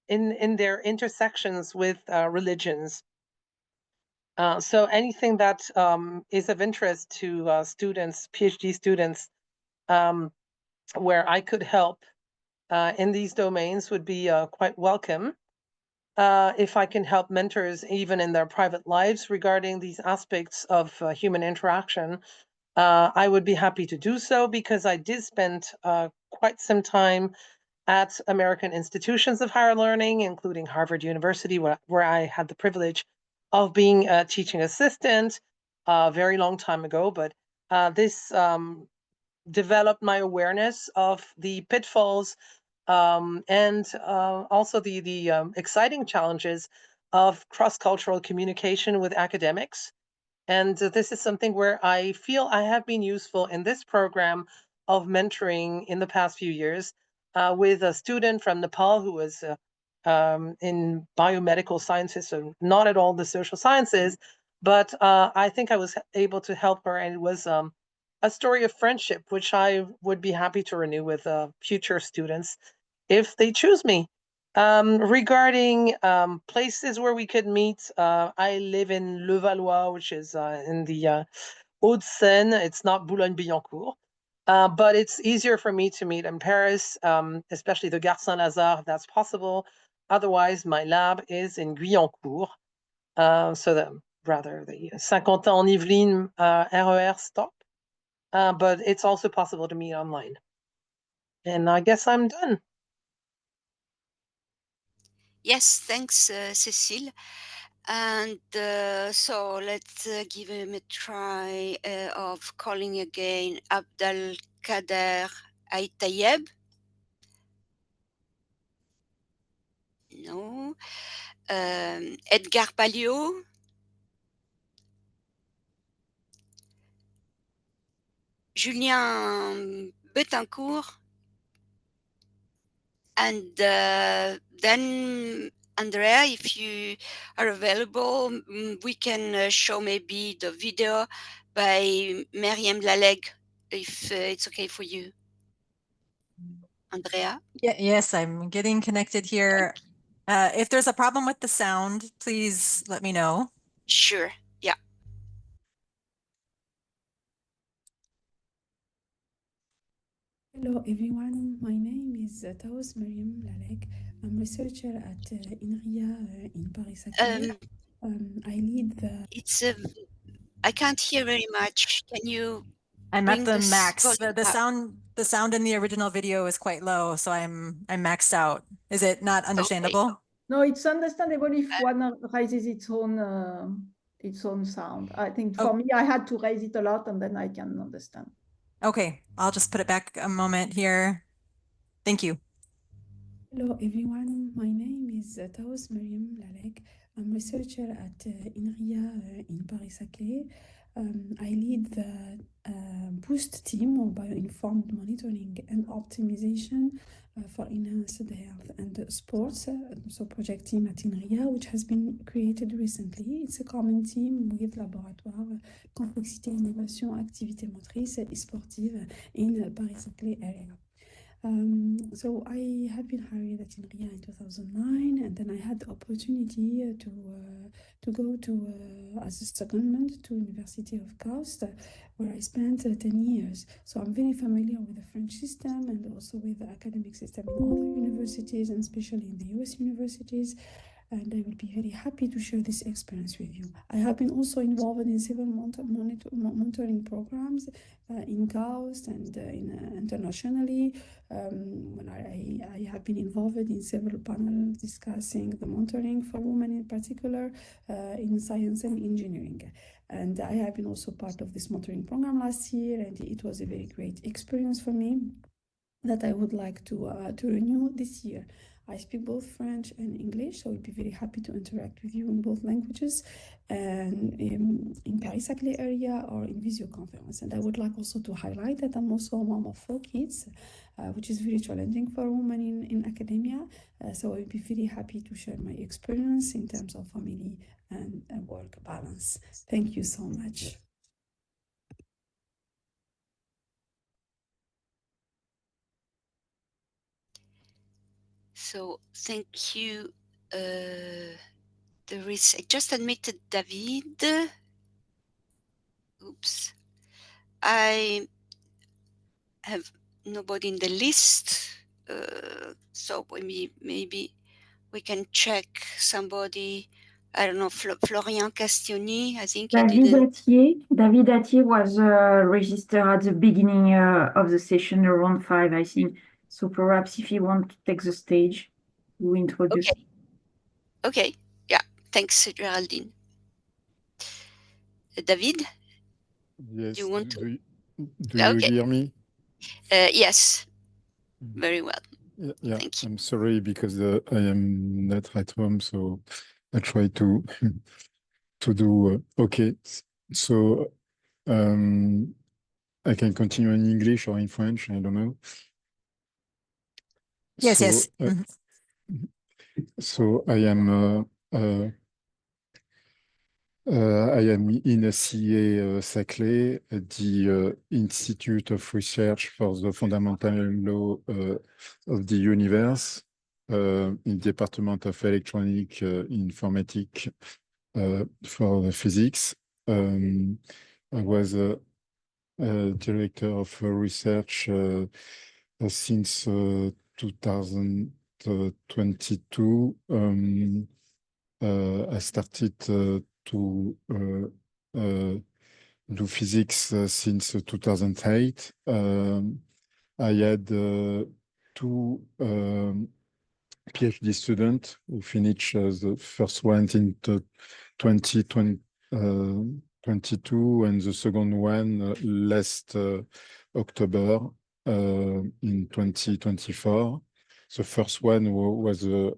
in their intersections with religions. So anything that is of interest to students, PhD students, where I could help in these domains would be quite welcome. If I can help mentors even in their private lives regarding these aspects of human interaction, I would be happy to do so because I did spend quite some time at American institutions of higher learning, including Harvard University, where I had the privilege of being a teaching assistant a very long time ago. But this developed my awareness of the pitfalls and also the exciting challenges of cross-cultural communication with academics. And this is something where I feel I have been useful in this program of mentoring in the past few years with a student from Nepal who was in biomedical sciences, so not at all the social sciences, but I think I was able to help her, and it was a story of friendship, which I would be happy to renew with future students if they choose me. Regarding places where we could meet, I live in Levallois, which is in the Hauts-de-Seine. It's not Boulogne-Billancourt, but it's easier for me to meet in Paris, especially the Gare Saint-Lazare, if that's possible. Otherwise, my lab is in Guyancourt, so the Saint-Quentin-en-Yvelines RER stop. But it's also possible to meet online. And I guess I'm done. Yes, thanks, Cécile. And so let's give him a try of calling again Abdelkader Aitayeb. No. Edgar Palio. Julien Betancourt. And then, Andrea, if you are available, we can show maybe the video by Meriem Laleg, if it's okay for you. Andrea? Yes, I'm getting connected here. If there's a problem with the sound, please let me know. Sure, yeah. Hello everyone, my name is Taous Meriem Laleg. I'm a researcher at INRIA in Paris-Saclay. I lead the... I can't hear very much. Can you I'm at bring the this max. volume The up? sound in the original video is quite low, so I'm maxed out. Is it not understandable? No, it's understandable if one raises its own sound. I think for me, I had to raise it a lot, and then I can understand. Okay, I'll just put it back a moment here. Thank you. Hello everyone, my name is Taous Meriem Laleg. I'm a researcher at INRIA in Paris-Saclay. I lead the BOOST team, or bioinformed monitoring and optimization for enhanced health and sports, so project team at INRIA, which has been created recently. It's a common team with laboratoire, complexité, innovation, activité motrice et sportive in Paris-Saclay area. So I have been hired at INRIA in 2009, and then I had the opportunity to go to as a secondment to University of Coast, where I spent 10 years. So I'm very familiar with the French system and also with the academic system in other universities, and especially in the US universities. And I will be very happy to share this experience with you. I have been also involved in several monitoring programs in Coast and internationally. When I have been involved in several panels discussing the monitoring for women in particular in science and engineering. And I have been also part of this monitoring program last year, and it was a very great experience for me that I would like to renew this year. I speak both French and English, so I'll be very happy to interact with you in both languages, and in Paris-Saclay area or in video conference. And I would like also to highlight that I'm also a mom of 4 kids, which is very challenging for a woman in academia. So I'll be very happy to share my experience in terms of family and work balance. Thank you so much. So thank you. There is, I just admitted David. Oops. I have nobody in the list. So maybe we can check somebody I don't know, Florian Castioni, I think David Attié was registered at the beginning of the session around 5, I think. So perhaps if you want to take the stage, we introduce. Okay. Okay. Yeah. Thanks, Géraldine. David? Yes. Do you want to? Do you hear me? Yes. Very well. Yeah. Thank you. I'm sorry because I am not at home, so I try to do. Okay. So I can continue in English or in French. I don't know. Yes, So, yes. So I am in Paris-Saclay at the Institute of Research for the Fundamental Law of the Universe in Department of Electronic Informatics for physics. I was a director of research since 2022. I started to do physics since 2008. I had 2 PhD students who finished the first one in 2022 and the second one last October in 2024. The first one was a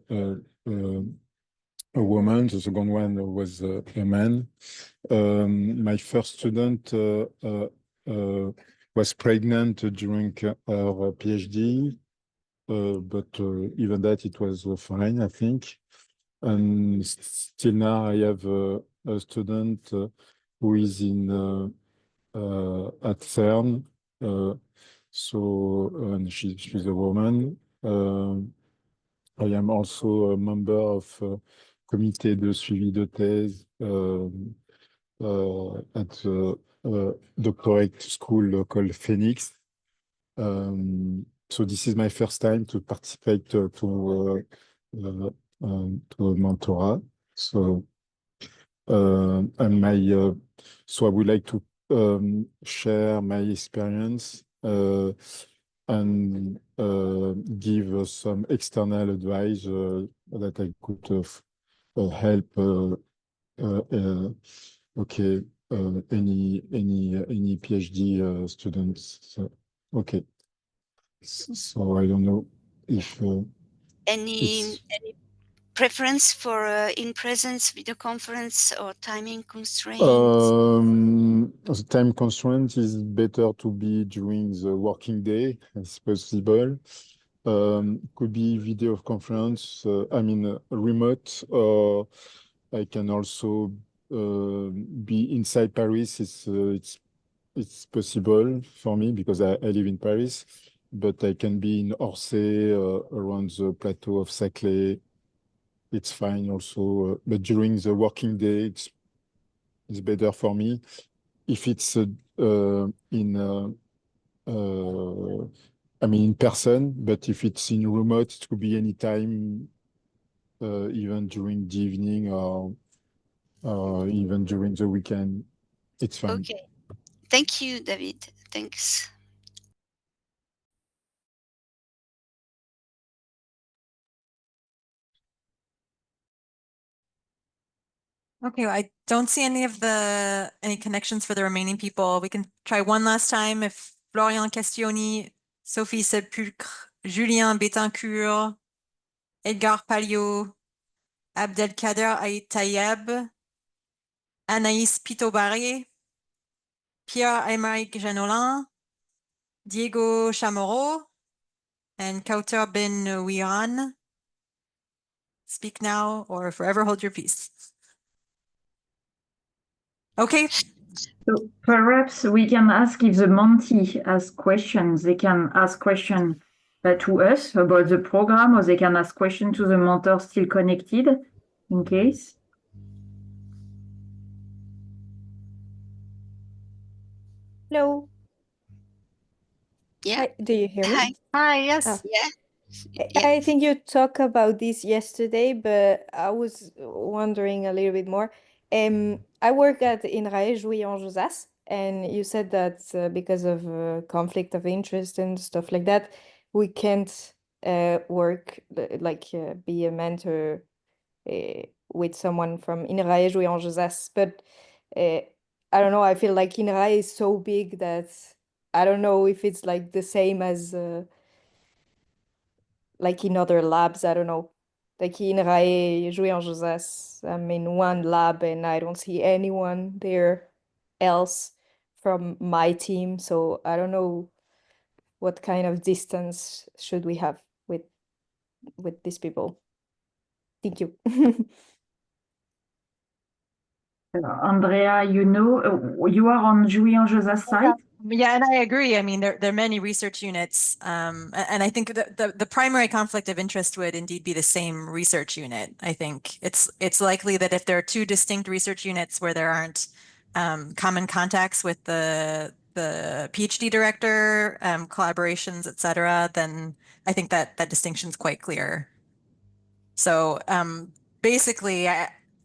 woman, the second one was a man. My first student was pregnant during her PhD, but even that it was fine, I think. And still now I have a student who is in at CERN, and she's a woman. I am also a member of comité de suivi de thèse at the doctorate school called Phoenix. So this is my first time to participate to a mentorat. So so I would like to share my experience and give some external advice that I could help any PhD students. So, okay. So I don't know if any preference for in-presence video conference or timing constraints? The time constraint is better to be during the working day, as possible. Could be video conference, remote, or I can also be inside Paris. It's possible for me because I live in Paris, but I can be in Orsay, around the plateau of Saclay. It's fine also, but during the working day, it's better for me. If it's in person, but if it's in remote, it could be any time, even during the evening or even during the weekend. It's fine. Okay. Thank you, David. Thanks. Okay, well, I don't see any connections for the remaining people. We can try one last time if Florian Castioni, Sophie Sepulcre, Julien Betancourt, Edgar Palliot, Abdelkader Tayeb, Anaïs Pitobaré, Pierre-Aymeric Janolin, Diego Chamorro, and Kauter Ben Wiran. Speak now or forever hold your peace. Okay. So perhaps we can ask if the Monty has questions. They can ask questions to us about the program, or they can ask questions to the mentor still connected, in case. Hello. Yeah. Hi, do you hear me? Hi. Hi, yes. Yeah. I think you talked about this yesterday, but I was wondering a little bit more. I work at INRAE Jouy-en-Josas, and you said that because of conflict of interest and stuff like that, we can't work, be a mentor with someone from INRAE Jouy-en-Josas. But I don't know, I feel like INRAE is so big that I don't know if it's like the same as like in other labs, I don't know. Like in INRAE Jouy-en-Josas, I'm in one lab and I don't see anyone there else from my team. So I don't know what kind of distance should we have with these people. Thank you. Andrea, you are on Jouy-en-Josas site. Yeah, and I agree. I mean, there are many research units, and I think the primary conflict of interest would indeed be the same research unit. I think it's likely that if there are two distinct research units where there aren't common contacts with the PhD director, collaborations, etc., then I think that distinction is quite clear. So basically,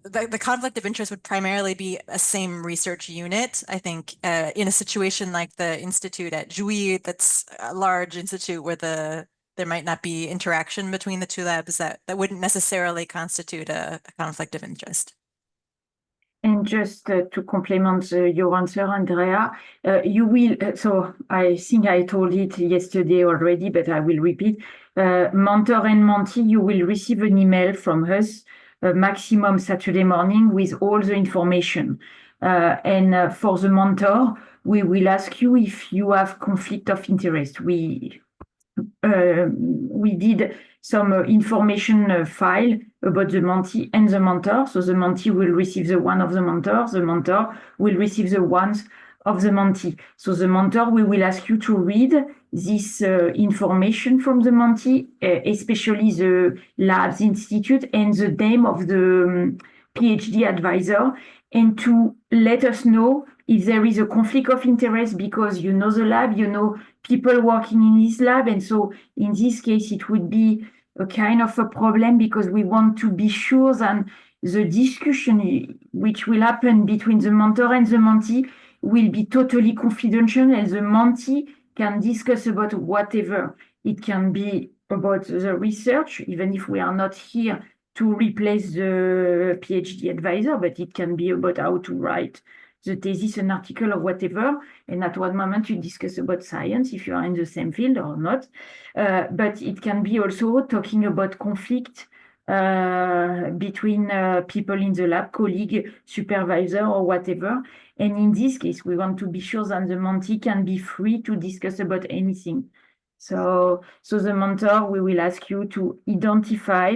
the conflict of interest would primarily be a same research unit. I think in a situation like the institute at Jouy, that's a large institute where there might not be interaction between the two labs, that wouldn't necessarily constitute a conflict of interest. And just to complement your answer, Andrea, you will, so I think I told it yesterday already, but I will repeat. Mentor and mentee, you will receive an email from us maximum Saturday morning with all the information. And for the mentor, we will ask you if you have conflict of interest. We did some information file about the mentee and the mentor. So the mentee will receive the one of the mentor will receive the ones of the mentee. So the mentor, we will ask you to read this information from the mentee, especially the labs institute and the name of the PhD advisor, and to let us know if there is a conflict of interest because you know the lab, you know people working in this lab. And so in this case, it would be a kind of a problem because we want to be sure that the discussion which will happen between the mentor and the mentee will be totally confidential, and the mentee can discuss about whatever. It can be about the research, even if we are not here to replace the PhD advisor, but it can be about how to write the thesis, an article or whatever. And at one moment you discuss about science, if you are in the same field or not. But it can be also talking about conflict between people in the lab, colleague, supervisor or whatever. And in this case, we want to be sure that the mentee can be free to discuss about anything. So the mentor, we will ask you to identify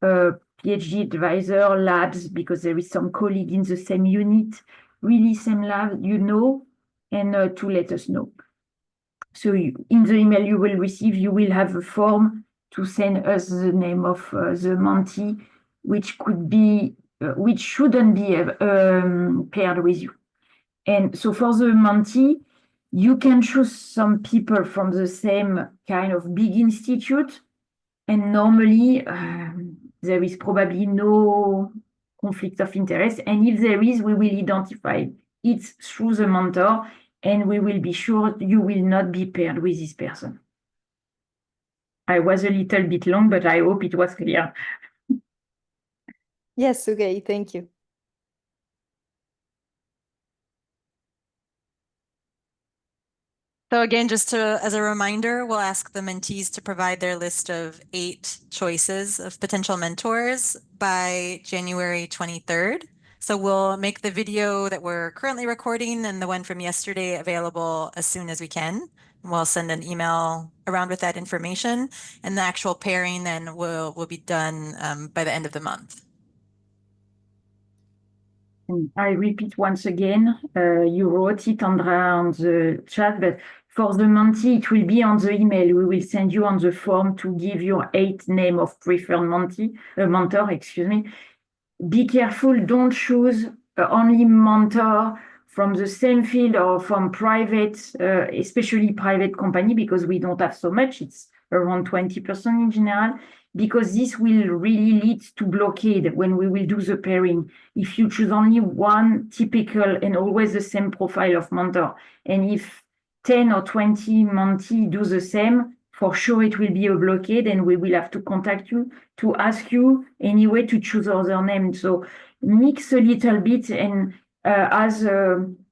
PhD advisor labs, because there is some colleague in the same unit, really same lab, and to let us know. So in the email you will receive, you will have a form to send us the name of the mentee, which could be, which shouldn't be paired with you. And so for the mentee, you can choose some people from the same kind of big institute, and normally there is probably no conflict of interest. And if there is, we will identify it through the mentor, and we will be sure you will not be paired with this person. I was a little bit long, but I hope it was clear. Yes, okay, thank you. So again, just as a reminder, we'll ask the mentees to provide their list of 8 choices of potential mentors by January 23rd. So we'll make the video that we're currently recording and the one from yesterday available as soon as we can. We'll send an email around with that information, and the actual pairing then will be done by the end of the month. I repeat once again, you wrote it, Andrea, on the chat, but for the mentee, it will be on the email. We will send you on the form to give your 8 name of preferred mentor, excuse me. Be careful, don't choose only mentor from the same field or from private, especially private company, because we don't have so much. It's around 20% in general, because this will really lead to blockade when we will do the pairing. If you choose only one typical and always the same profile of mentor, and if 10 or 20 mentee do the same, for sure it will be a blockade, and we will have to contact you to ask you anyway to choose other names. So mix a little bit, and as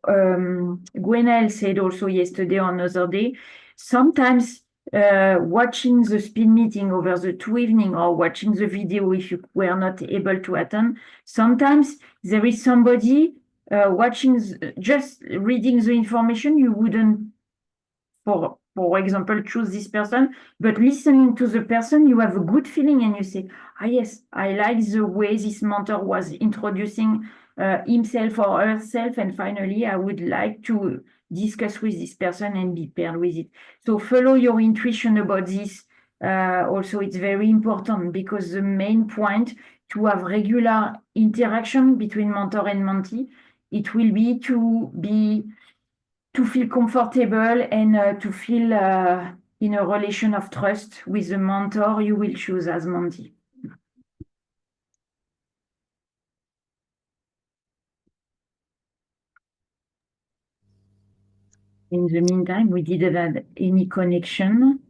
Gwenaëlle said also yesterday on another day, sometimes watching the speed meeting over the 2 evenings or watching the video if you were not able to attend, sometimes there is somebody watching, just reading the information, you wouldn't, for example, choose this person, but listening to the person, you have a good feeling and you say, ah, yes, I like the way this mentor was introducing himself or herself, and finally, I would like to discuss with this person and be paired with it. So follow your intuition about this. Also, it's very important, because the main point to have regular interaction between mentor and mentee, it will be to feel comfortable and to feel in a relation of trust with the mentor you will choose as mentee. In the meantime, we didn't have any connection.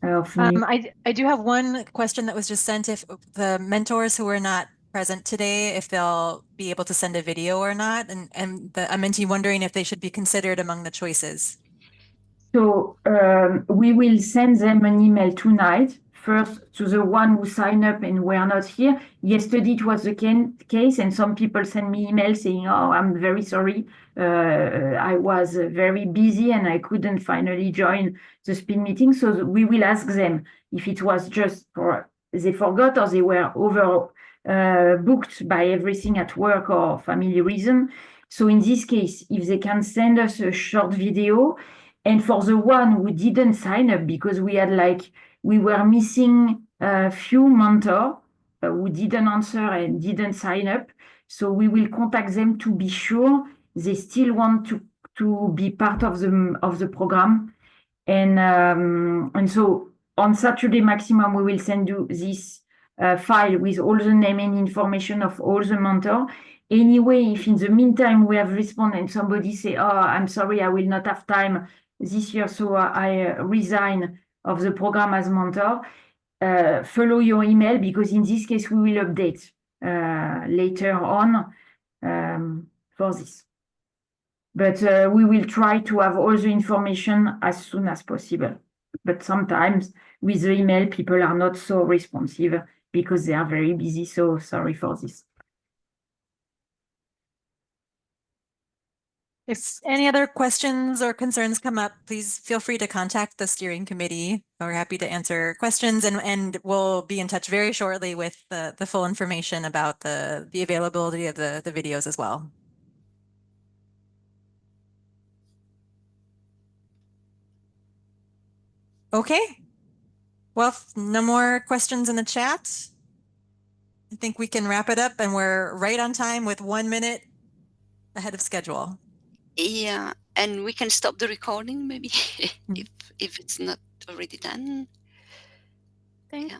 I do have one question that was just sent. If the mentors who are not present today, if they'll be able to send a video or not, and a mentee wondering if they should be considered among the choices. So we will send them an email tonight, first to the one who signed up and were not here. Yesterday it was the case, and some people sent me emails saying, oh, I'm very sorry. I was very busy and I couldn't finally join the speed meeting. So we will ask them if it was just they forgot or they were booked by everything at work or family reason. So in this case, if they can send us a short video. And for the one who didn't sign up, because we were missing a few mentors who didn't answer and didn't sign up. So we will contact them to be sure they still want to be part of the program. And so on Saturday maximum, we will send you this file with all the name and information of all the mentors. Anyway, if in the meantime we have responded and somebody say, oh, I'm sorry, I will not have time this year, so I resign of the program as mentor, follow your email, because in this case, we will update later on for this. But we will try to have all the information as soon as possible. But sometimes with the email, people are not so responsive because they are very busy, so sorry for this. If any other questions or concerns come up, please feel free to contact the steering committee. We're happy to answer questions, and we'll be in touch very shortly with the full information about the availability of the videos as well. Okay. Well, if no more questions in the chat, I think we can wrap it up, and we're right on time with 1 minute ahead of schedule. Yeah, and we can stop the recording maybe if it's not already done. Thank